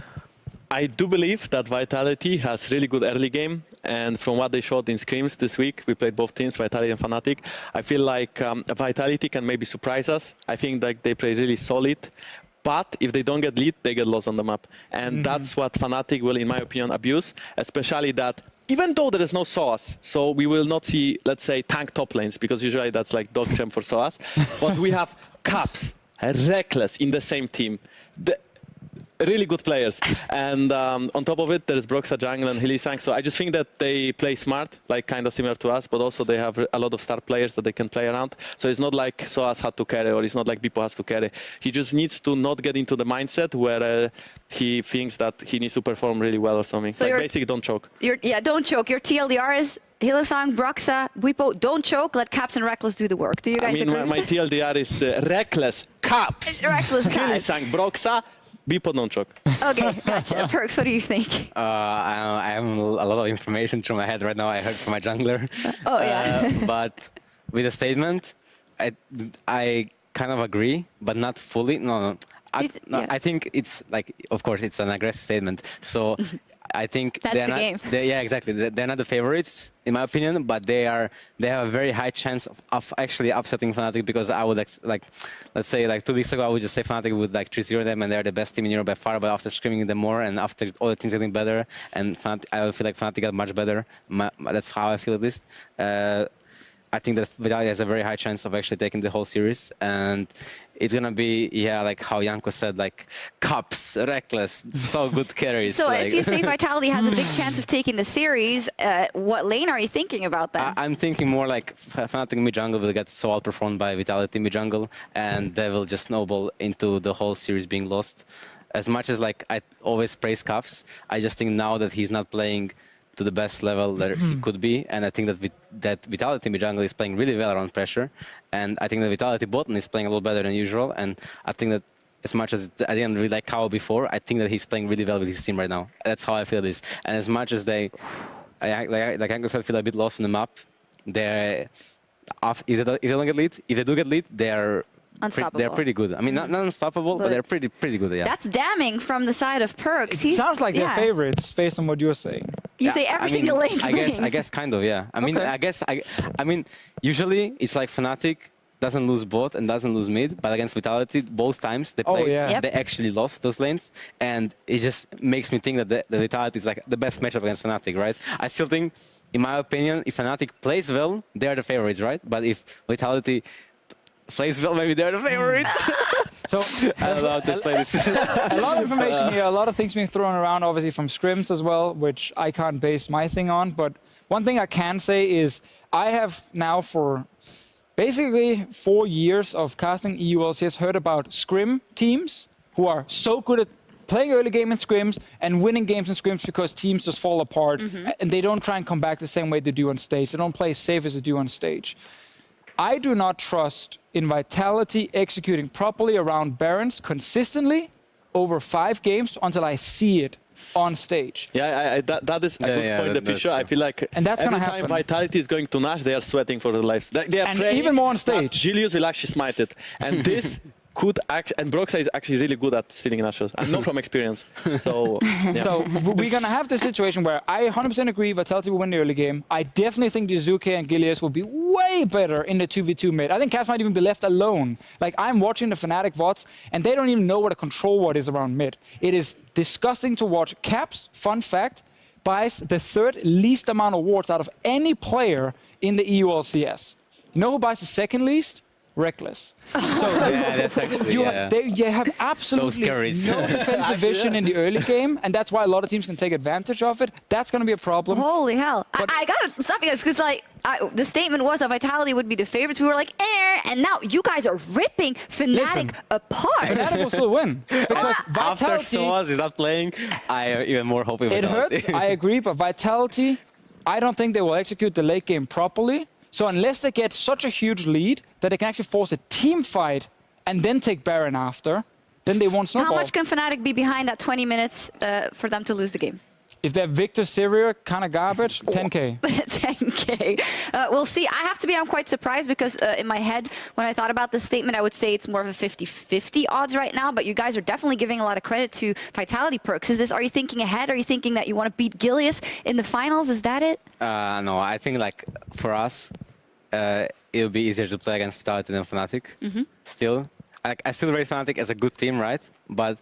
I do believe that Vitality has really good early game, and from what they showed in scrims this week, we played both teams, Vitality and Fnatic. I feel like Vitality can maybe surprise us. I think that they play really solid. But if they don't get lead, they get lost on the map. And that's what Fnatic will, in my opinion, abuse. Especially that, even though there is no SOAS, so we will not see, let's say, tank top lanes, because usually that's like dog champ for SOAS. But we have Caps, Reckless in the same team. Really good players. And on top of it, there's Broxa jungle and Hillisang. So I just think that they play smart, like kind of similar to us, but also they have a lot of star players that they can play around. So it's not like Soaz had to carry, or it's not like Bwipo has to carry. He just needs to not get into the mindset where he thinks that he needs to perform really well or something. So like basically, don't choke. Don't choke. Your TLDR is Hillisang, Broxa, Bwipo, don't choke, let Caps and Reckless do the work. Do you guys agree? My TLDR is Reckless, Caps, Reckless, Caps. Hillisang, Broxa, Bwipo, don't choke. Okay, gotcha. Perks, what do you think? I have a lot of information through my head right now. I heard from my jungler. Oh, yeah. But with the statement, I kind of agree, but not fully. No. I think it's like, of course, it's an aggressive statement. So I think that's the game. Yeah, exactly. They're not the favorites, in my opinion, but they have a very high chance of actually upsetting Fnatic, because I would let's say like 2 weeks ago, I would just say Fnatic would like 3-0 them, and they're the best team in Europe by far. But after screaming them more, and after all the teams getting better, and I feel like Fnatic got much better. That's how I feel at least. I think that Vitality has a very high chance of actually taking the whole series, and it's gonna be, yeah, like how Janko said, like cups, reckless, so good carries. So like, if you say Vitality has a big chance of taking the series, what lane are you thinking about then? I'm thinking more like Fnatic mid jungle will get so outperformed by Vitality mid jungle, and they will just snowball into the whole series being lost. As much as like I always praise Cuffs, I just think now that he's not playing to the best level that he could be, and I think that that Vitality mid jungle is playing really well around pressure, and I think that Vitality bottom is playing a little better than usual, and I think that as much as I didn't really like Kao before, I think that he's playing really well with his team right now. That's how I feel this, and as much as they, like Anko said, feel a bit lost in the map, they're if they don't get lead, if they do get lead, they're pretty good. I mean, not unstoppable, but they're pretty good. Yeah. That's damning from the side of Perks. It sounds like they're favorites based on what you're saying. You say every single lane. I guess kind of, yeah. I mean, I mean, usually it's like Fnatic doesn't lose bot and doesn't lose mid, but against Vitality, both times they played, they actually lost those lanes, and it just makes me think that the Vitality is like the best matchup against Fnatic, right? I still think, in my opinion, if Fnatic plays well, they are the favorites, right? But if Vitality plays well, maybe they're the favorites. So I don't know how to explain this. a lot of information here, a lot of things being thrown around, obviously from scrims as well, which I can't base my thing on. But one thing I can say is I have now for basically 4 years of casting EU LCS heard about scrim teams who are so good at playing early game in scrims and winning games in scrims because teams just fall apart and they don't try and come back the same way they do on stage. They don't play as safe as they do on stage. I do not trust in Vitality executing properly around Barons consistently over 5 games until I see it on stage. Yeah, that is a good point, Fisher. I feel like and that's every gonna time happen. Vitality is going to Nash, they are sweating for their lives. They are And praying even more on stage. that Julius will actually smite it. And this could actually, and Broxa is actually really good at stealing Nashers. I know from experience. So, yeah. So we're going to have this situation where I 100% agree Vitality will win the early game. I definitely think Dizuke and Gilius will be way better in the 2v2 mid. I think Caps might even be left alone. Like, I'm watching the Fnatic VODs, and they don't even know what a control ward is around mid. It is disgusting to watch. Caps, fun fact, buys the 3rd least amount of wards out of any player in the EU LCS. You know who buys the 2nd least? Reckless. So that's actually, you have absolutely no defensive vision in the early game, and that's why a lot of teams can take advantage of it. That's going to be a problem. Holy hell. I got to stop you guys because like, the statement was that Vitality would be the favorites. We were like, and now you guys are ripping Fnatic apart. Fnatic will still win. Because After Soaz is not playing, I am even more hoping it hurts, I agree, but Vitality, I don't think they will execute the late game properly. So unless they get such a huge lead that they can actually force a team fight and then take Baron after, then they won't snowball. How much can Fnatic be behind that 20 minutes for them to lose the game? If they're Victor Sivir, kind of garbage, 10K. 10K. We'll see. I'm quite surprised because in my head, when I thought about this statement, I would say it's more of a 50-50 odds right now, but you guys are definitely giving a lot of credit to Vitality Perks. Are you thinking ahead? Are you thinking that you want to beat Gilius in the finals? Is that it? No, I think like for us, it'll be easier to play against Vitality than Fnatic. Still, I still rate Fnatic as a good team, right? But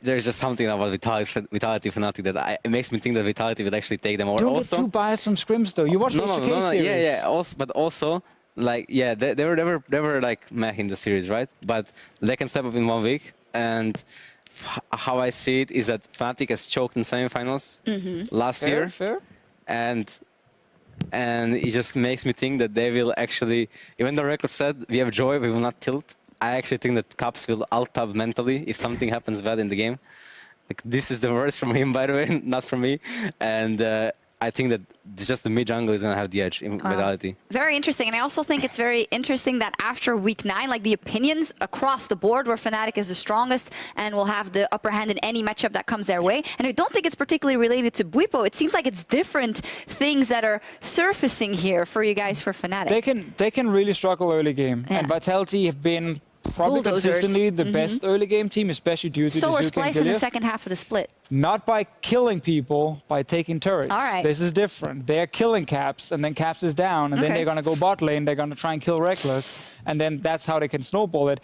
there's just something about Vitality Fnatic that it makes me think that Vitality will actually take them. Or don't also, get too biased from scrims though. You watch the HK series. Yeah. Also, but also, like, yeah, they were like meh in the series, right? But they can step up in 1 week, and how I see it is that Fnatic has choked in semifinals last year, and it just makes me think that they will actually, even though Record said we have joy, we will not tilt. I actually think that Caps will alt-tab mentally if something happens bad in the game. Like, this is the worst from him, by the way, not from me. And I think that just the mid jungle is going to have the edge in Vitality. Very interesting. And I also think it's very interesting that after week 9, like the opinions across the board where Fnatic is the strongest and will have the upper hand in any matchup that comes their way. And I don't think it's particularly related to Bwipo. It seems like it's different things that are surfacing here for you guys for Fnatic. They can really struggle early game. And Vitality have been probably consistently the best early game team, especially due to So are Dizuke Splyce in the second half of the split. Not by killing people, by taking turrets. All right. This is different. They're killing Caps, and then Caps is down, and then they're going to go bot lane, they're going to try and kill Reckless, and then that's how they can snowball it.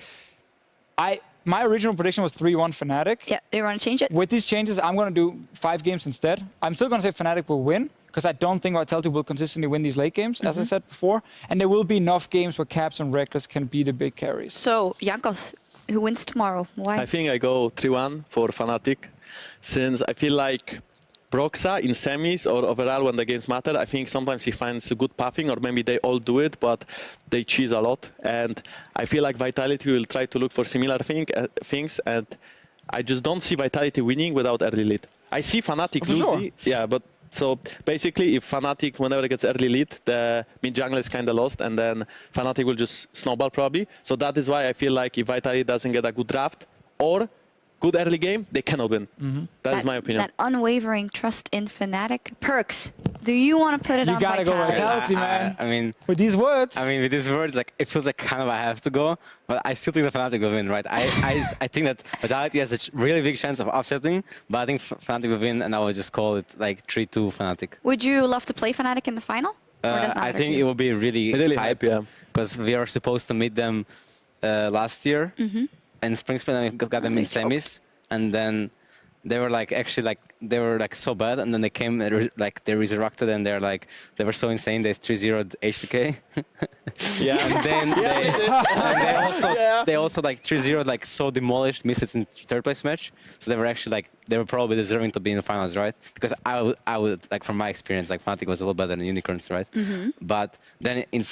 My original prediction was 3-1 Fnatic. Yeah, they want to change it? With these changes, I'm going to do 5 games instead. I'm still going to say Fnatic will win, because I don't think Vitality will consistently win these late games, as I said before. And there will be enough games where Caps and Reckless can be the big carries. So, Jankos, who wins tomorrow? Why? I think I go 3-1 for Fnatic, since I feel like Broxa in semis or overall when the games matter, I think sometimes he finds a good pathing, or maybe they all do it, but they cheese a lot. And I feel like Vitality will try to look for similar things, and I just don't see Vitality winning without early lead. I see Fnatic losing, yeah, but so basically if Fnatic, whenever it gets early lead, the mid jungle is kind of lost, and then Fnatic will just snowball probably. So that is why I feel like if Vitality doesn't get a good draft or good early game, they cannot win. That is my opinion. That unwavering trust in Fnatic. Perks, do you want to put it on You gotta go Vitality? Vitality, man. I mean, With these words. I mean, with these words, like it feels like kind of I have to go, but I still think the Fnatic will win, right? I think that Vitality has a really big chance of upsetting, but I think Fnatic will win, and I will just call it like 3-2 Fnatic. Would you love to play Fnatic in the final? Or does not I matter think to it you? will be really hype, yeah. because we are supposed to meet them last year in Spring Split, and we got them in semis, and then they were like they were so bad, and then they came like they resurrected, and they were so insane. They 3-0'd HTK. Yeah. And then they also like 3-0 like so demolished Misfits in third place match. So they were actually they were probably deserving to be in the finals, right? Because I would like from my experience, like Fnatic was a little better than Unicorns, right? But then in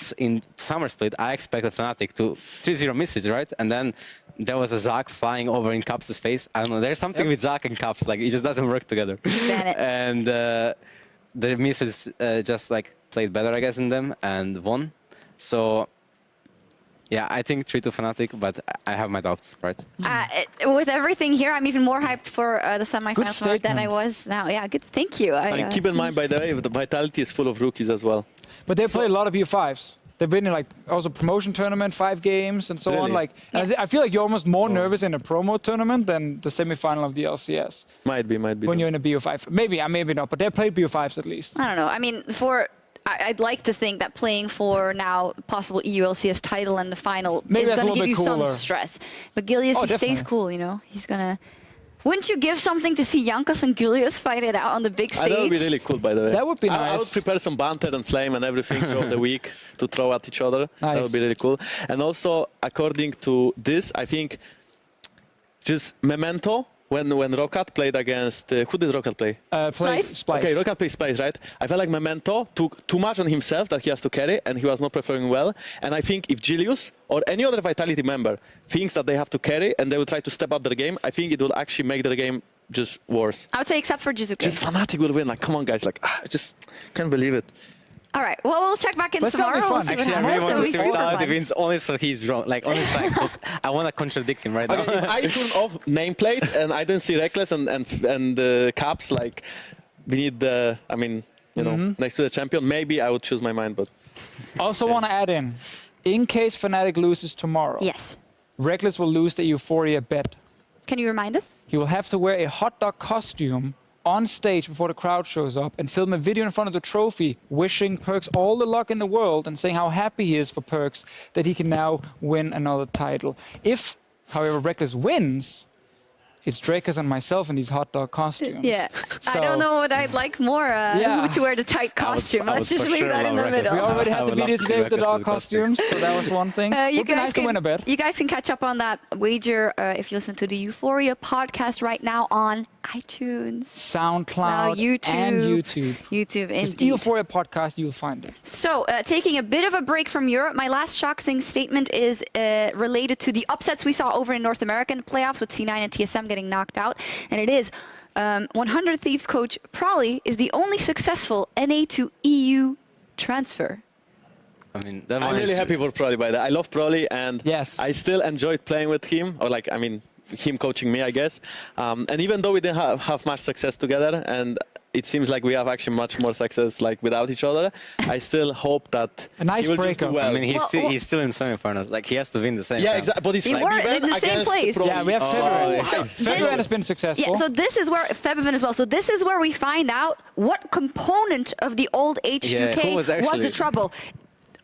Summer Split, I expected Fnatic to 3-0 Misfits, right? And then there was a Zac flying over in Caps' face. I don't know. There's something with Zac and Caps, like it just doesn't work together. Ban it. And the Misfits just like played better, I guess, in them and won. So yeah, I think 3-2 Fnatic, but I have my doubts, right? With everything here, I'm even more hyped for the semifinals than statement. I was now. Yeah, good. Thank you. And keep in mind, by the way, the Vitality is full of rookies as well. But they play a lot of BO5s. They've been in like also promotion tournament, 5 games and so on. Really? Like, and I feel like you're almost more nervous in a promo tournament than the semifinal of the LCS. Might be. When you're in a BO5. Maybe not, but they played BO5s at least. I don't know. I mean, I'd like to think that playing for now possible EU LCS title in the final Maybe is that's a going to little give you bit some cooler. stress. But Gilius, he stays definitely. cool, you know. He's going to... Wouldn't you give something to see Jankos and Gilius fight it out on the big stage? That would be really cool, by the way. That would be I would nice. prepare some banter and flame and everything throughout the week to throw at each other. That would be really cool. And also, according to this, I think just Memento, when Rocket played against... who did Rocket play? Splyce. Okay, Rocket plays Splyce, right? I felt like Memento took too much on himself that he has to carry, and he was not performing well. And I think if Julius or any other Vitality member thinks that they have to carry and they will try to step up their game, I think it will actually make their game just worse. I would say except for Jizuke. Just Fnatic will win. Like, come on, guys. Like, I just can't believe it. All right. Well, we'll check back in But it's gonna be tomorrow. We'll fun. see what Actually, I happens. really want to It'll see be super Vitality fun. wins only so he's wrong. Like, honestly, like, I want to contradict him right now. Okay, if I turn off nameplate and I don't see Reckless and Caps, like, we need the, I mean, you know, next to the champion, maybe I would choose my mind, but... Also want to add in case Fnatic loses tomorrow, Yes. Reckless will lose the Euphoria bet. Can you remind us? He will have to wear a hot dog costume on stage before the crowd shows up and film a video in front of the trophy, wishing Perks all the luck in the world and saying how happy he is for Perks that he can now win another title. If, however, Reckless wins, it's Drakus and myself in these hot dog costumes. Yeah. I don't know what I'd like more. Who to wear the tight costume. Let's just leave that in the middle. We already I had the would love video to see today with the Reckless dog with the costume. costumes, so that was one thing. Would be nice to win a bet. You guys can catch up on that wager if you listen to the Euphoria podcast right now on iTunes, SoundCloud now YouTube, and YouTube. YouTube, Just indeed. Euphoria podcast, you'll find it. So, taking a bit of a break from Europe, my last shocking statement is related to the upsets we saw over in North American playoffs with C9 and TSM getting knocked out. And it is 100 Thieves coach Prolly is the only successful NA to EU transfer. I mean, that I'm one really is- happy for Prolly, by that. I love Prolly, and Yes. I still enjoyed playing with him, or like, I mean, him coaching me, I guess. And even though we didn't have much success together, and it seems like we have actually much more success like without each other, I still hope that A nice he will just do breakup. well. I mean, he's, Well, he's still in semifinals. Like, he has to win the same. yeah, exactly. But it's They like were we went in the same against place. Prolly. Yeah, we have February. So February has been successful. Yeah, so this is where Febiven as well. So this is where we find out what component of the old H2K who was was actually- the trouble.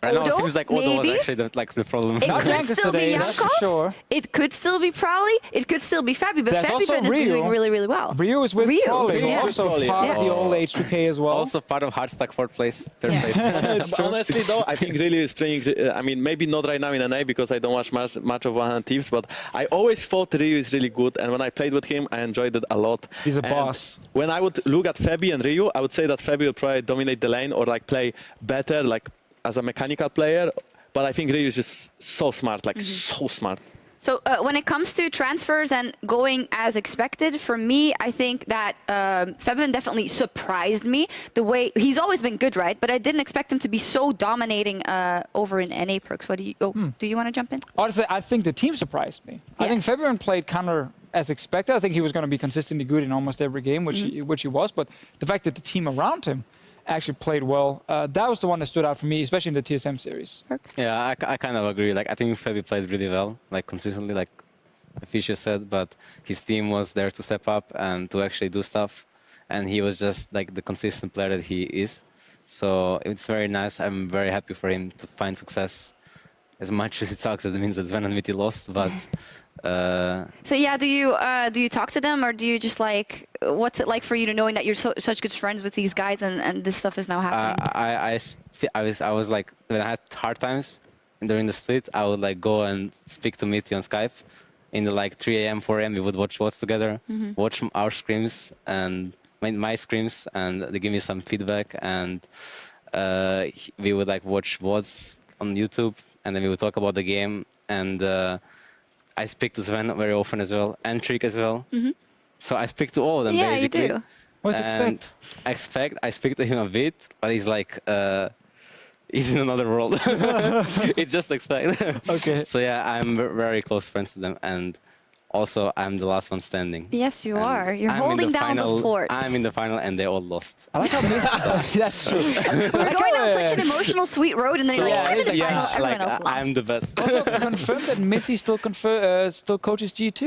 Right now, it Odo, seems like Odo was maybe? actually the problem. It Not could Yankees still be today, that's for Yankov. sure. It could still be Prowley. It could still be Fabi, but There's Fabi also is doing Ryu. really, really well. Ryu is with Ryu, Prolly, yeah. also Prolly, part of the yeah. old H2K as well. Also part of Hardstack 4th place, 3rd Yeah. place. But honestly, though, I think really is playing. I mean, maybe not right now in NA because I don't watch much of One Hand Thieves, but I always thought Ryu is really good, and when I played with him, I enjoyed it a lot. He's a And boss. When I would look at Fabi and Ryu, I would say that Fabi will probably dominate the lane or like play better, like as a mechanical player. But I think Ryu is just so smart, like so smart. So when it comes to transfers and going as expected, for me, I think that Febin definitely surprised me. The way he's always been good, right? But I didn't expect him to be so dominating over in NA perks. What do you? Oh, do you want to jump in? Honestly, I think the team surprised me. I Yeah. think Fabian played counter as expected. I think he was going to be consistently good in almost every game, which he was. But the fact that the team around him actually played well, that was the one that stood out for me, especially in the TSM series. Yeah, I kind of agree. Like I think Fabi played really well, like consistently, like Fischer said. But his team was there to step up and to actually do stuff, and he was just like the consistent player that he is. So it's very nice. I'm very happy for him to find success. As much as it sucks, that means that Sven and Viti lost, but. So yeah, do you talk to them, or do you just like? What's it like for you to knowing that you're such good friends with these guys, and this stuff is now happening? I was like, when I had hard times during the split, I would like go and speak to Mitty on Skype. In the like 3 a.m., 4 a.m., we would watch VODs together, watch our scrims and my scrims, and they give me some feedback, and we would like watch VODs on YouTube, and then we would talk about the game, and I speak to Sven very often as well, and Trick as well. So I speak to all of them Yeah, you basically. do. What's And I speak to him a bit, but he's like, he's in another world. It's just expect. Okay. So yeah, I'm very close friends to them, and also I'm the last one standing. Yes, you And are. You're I'm in holding down final, the fort. I'm in the final, and they all lost. I like how that's true. We're going down such an emotional, sweet road, and then you're like, yeah, I'm in the it's final. like, Everyone like else lost. I'm the best. Also confirmed that Mithy still coaches G2.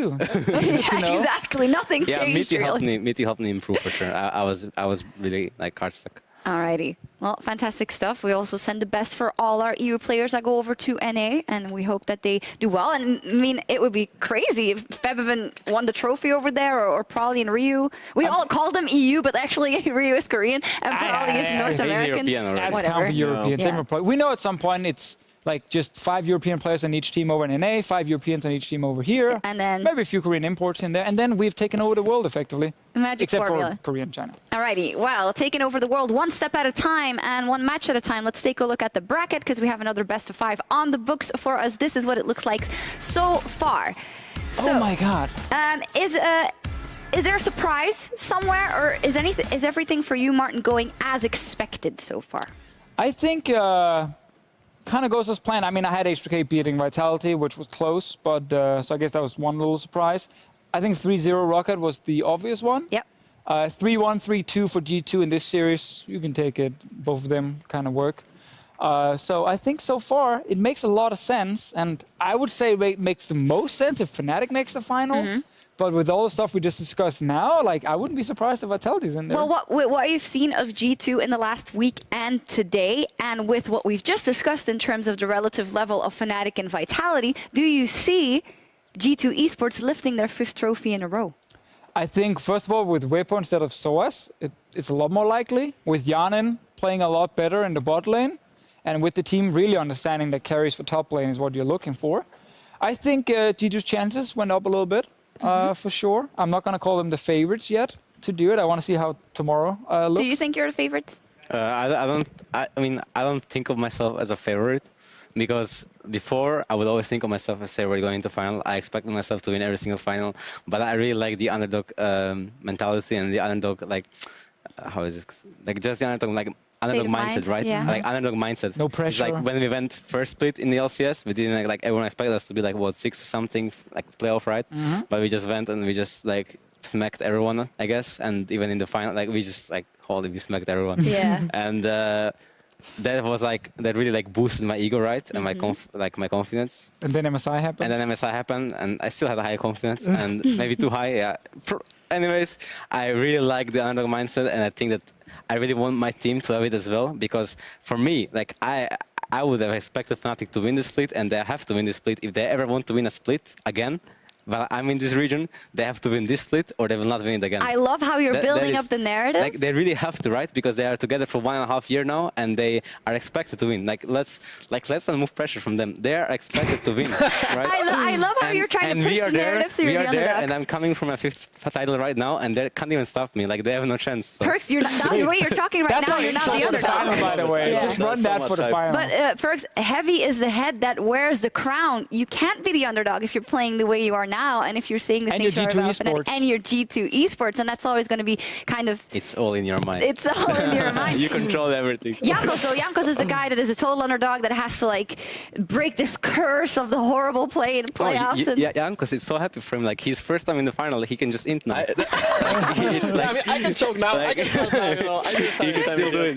Yeah, exactly. Nothing Yeah, changed really. Mitty helped me improve for sure. I was really like hard stuck. Alrighty. Well, fantastic stuff. We also send the best for all our EU players that go over to NA, and we hope that they do well. And I mean, it would be crazy if Febvin won the trophy over there, or Prolly and Ryu. We all call them EU, but actually Ryu is Korean and Prolly is North he's American. European already. That's Whatever. count for Europeans. Yeah. Everyone play. We know at some point it's like just 5 European players on each team over in NA, 5 Europeans on each team over here, And then- maybe a few Korean imports in there, and then we've taken over the world effectively. Magic except formula. for Korea and China. Alrighty, well, taking over the world one step at a time and one match at a time. Let's take a look at the bracket because we have another best of 5 on the books for us. This is what it looks like so far. So, Oh my God. Is there a surprise somewhere, or is everything for you, Martin, going as expected so far? I think kind of goes as planned. I mean, I had H2K beating Vitality, which was close, but so I guess that was one little surprise. I think 3-0 Rocket was the obvious one. Yep. 3-1, 3-2 for G2 in this series. You can take it. Both of them kind of work. So I think so far it makes a lot of sense, and I would say it makes the most sense if Fnatic makes the final. But with all the stuff we just discussed now, like I wouldn't be surprised if Vitality's in there. Well, what you've seen of G2 in the last week and today, and with what we've just discussed in terms of the relative level of Fnatic and Vitality, do you see G2 Esports lifting their 5th trophy in a row? I think, first of all, with Wepo instead of SOAS, it's a lot more likely. With Yanin playing a lot better in the bot lane, and with the team really understanding that carries for top lane is what you're looking for, I think G2's chances went up a little bit, for sure. I'm not going to call them the favorites yet to do it. I want to see how tomorrow looks. Do you think you're the favorite? I don't think of myself as a favorite, because before I would always think of myself as say we're going into final. I expected myself to win every single final, but I really like the underdog mentality and the underdog, like how is it, like just the underdog, like underdog of mindset, mind, right? yeah. Like underdog mindset. No It's pressure. like when we went first split in the LCS, we didn't like everyone expected us to be like what 6 or something, like playoff, right? But we just went and we just like smacked everyone, I guess, and even in the final, like we just like holy, we smacked everyone. Yeah. And that was like that really like boosted my ego, right, and my confidence. And then MSI happened. And then MSI happened, and I still had a high confidence, and maybe too high, yeah. Anyways, I really like the underdog mindset, and I think that I really want my team to have it as well, because for me, like I would have expected Fnatic to win the split, and they have to win the split. If they ever want to win a split again, while I'm in this region, they have to win this split or they will not win it again. I love how you're building up the narrative. Like, they really have to, right? Because they are together for 1.5 years now, and they are expected to win. Let's not remove pressure from them. They are expected to win, right? I love how you're trying to push the narrative so you're the underdog. And I'm coming from a 5th title right now, and they can't even stop me. Like, they have no chance. So. Perks, you're not, the way you're talking right now, you're not the for the final, underdog. by the way. Yeah. Just run that for the final. But Perks, Heavy is the head that wears the crown. You can't be the underdog if you're playing the way you are now, and if you're saying the And things your you're G2 about, Esports. and your G2 Esports, and that's always going to be kind of... It's all in your mind. It's all in your mind. You control everything. Jankos, though, Jankos is the guy that is a total underdog that has to like break this curse of the horrible play in playoffs. Yeah, Jankos is so happy for him. Like, his first time in the final, he can just int now. I can choke now. I can choke now. You know, I can still do it.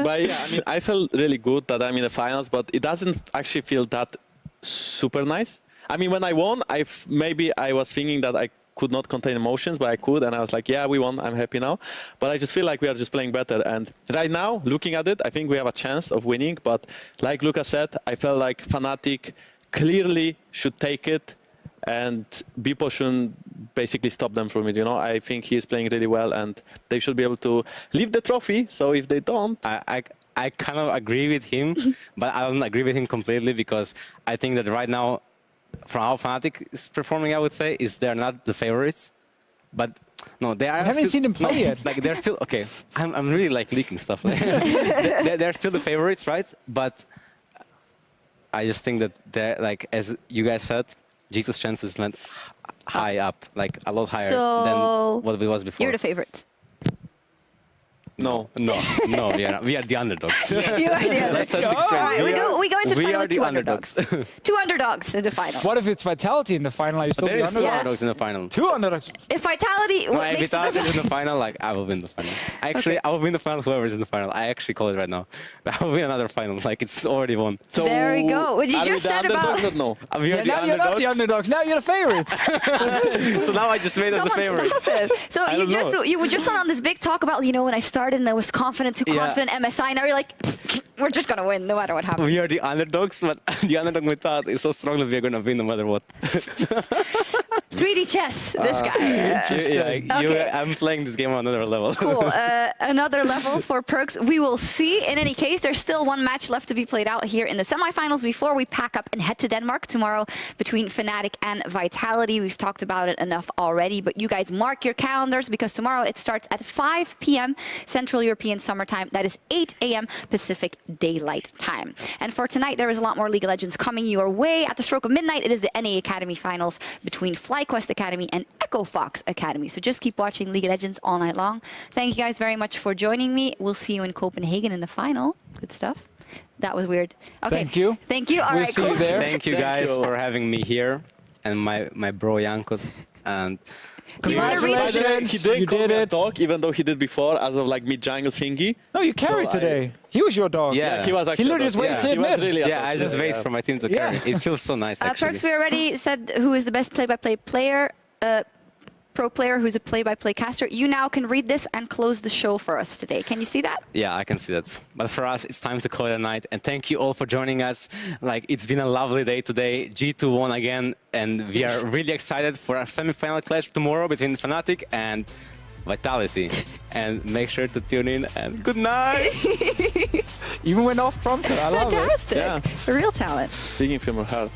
But yeah, I mean, I felt really good that I'm in the finals, but it doesn't actually feel that super nice. I mean, when I won, maybe I was thinking that I could not contain emotions, but I could, and I was like, yeah, we won, I'm happy now. But I just feel like we are just playing better. And right now, looking at it, I think we have a chance of winning. But like Lucas said, I felt like Fnatic clearly should take it, and Bipo shouldn't basically stop them from it. You know, I think he is playing really well, and they should be able to leave the trophy. So if they don't, I kind of agree with him, but I don't agree with him completely, because I think that right now, from how Fnatic is performing, I would say, is they're not the favorites, but no, they are. I haven't seen them play yet. Like, they're still okay. I'm really like leaking stuff. they're still the favorites, right? But I just think that they're, like, as you guys said, G2's chances went high up, like a lot higher than what it was before. You're the favorite. No, we are the underdogs. You are the underdogs. Let's explain. All right, we go into the we final are with the two underdogs. Two underdogs in the final. What if it's Vitality in the final? Are you still There the is two underdog? underdogs in the final. Two underdogs. If Vitality No, what if makes it Vitality the is in the final, like, I will win the final. Actually, I will win the final, whoever's in the final. I actually call it right now. I will win another final. Like, it's already won. so There we go. What you are we just the said about- underdogs or no? We are Yeah, the now you're not the underdogs. Now you're the favorites. So now I just made us the Someone favorites. stop it. So I you don't know. just went on this big talk about, you know, when I started and I was confident, too confident, MSI. Now you're like, we're just going to win no matter what happens. We are the underdogs, but the underdog method is so strong that we are going to win no matter what. 3D chess, this guy. Okay. I'm playing this game on another level. Cool. Another level for Perks. We will see. In any case, there's still one match left to be played out here in the semifinals before we pack up and head to Denmark tomorrow between Fnatic and Vitality. We've talked about it enough already, but you guys mark your calendars because tomorrow it starts at 5 p.m. Central European Summer Time. That is 8 a.m. Pacific Daylight Time. And for tonight, there is a lot more League of Legends coming your way. At the stroke of midnight, it is the NA Academy Finals between FlyQuest Academy and Echo Fox Academy. So just keep watching League of Legends all night long. Thank you guys very much for joining me. We'll see you in Copenhagen in the final. Good stuff. That was weird. Okay. Thank you. Thank you. All We'll right, see cool. you there. Thank you guys for having me here, and my bro Jankos. And Do you want to read Congratulations. He did You call did me a it. dog, even though he did before, as of like mid-jungle thingy. No, you carried So today. He was your dog. Yeah. He was He actually. literally just waited to He was admit. really a yeah, dog. I just wait for my team to carry. It feels so nice, actually. Perks, we already said who is the best play-by-play player, pro player who's a play-by-play caster. You now can read this and close the show for us today. Can you see that? Yeah, I can see that. But for us, it's time to call it a night. And thank you all for joining us. Like, it's been a lovely day today. G2 won again, and we are really excited for our semi-final clash tomorrow between Fnatic and Vitality. And make sure to tune in, and good night! Even went off prompter. I love it. Fantastic. Yeah. A real talent. Speaking from your heart.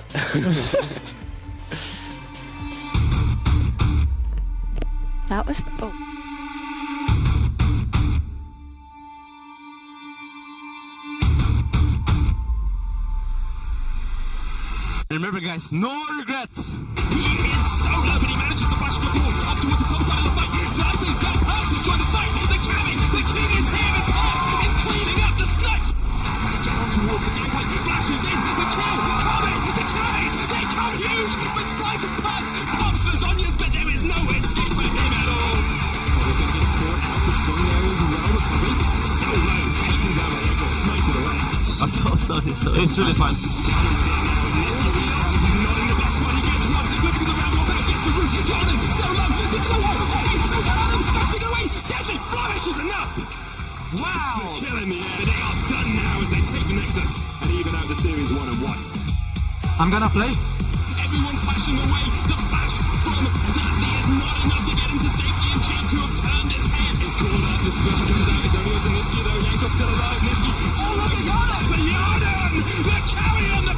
That was... Oh. Remember, guys, no regrets. He is so low, but he manages to bash the ball up towards the top side of the fight. Zarsa is down, Perks is trying to fight. The king is here, and Perks is cleaning up the snipes. Down towards the gateway, flashes in, the kill coming, the carries, they come huge, but Splyce and Perks pops the Zonias, but there is no escape for him at all. He's going to get caught out for some there as well, coming so low, taken down by Echo, smited away. I'm so sorry, so it's really fun. Wow! The kill in the air. They are done now as they take the Nexus and even out the series 1-1. I'm gonna play. Everyone's flashing away. The flash from CC is not enough to get him to safety, and G2 have turned his head. It's called up. This pressure comes out. It's only to Niski though. Yanko's still alive. Niski. Oh, look at Yarden! For Yarden! The carry on the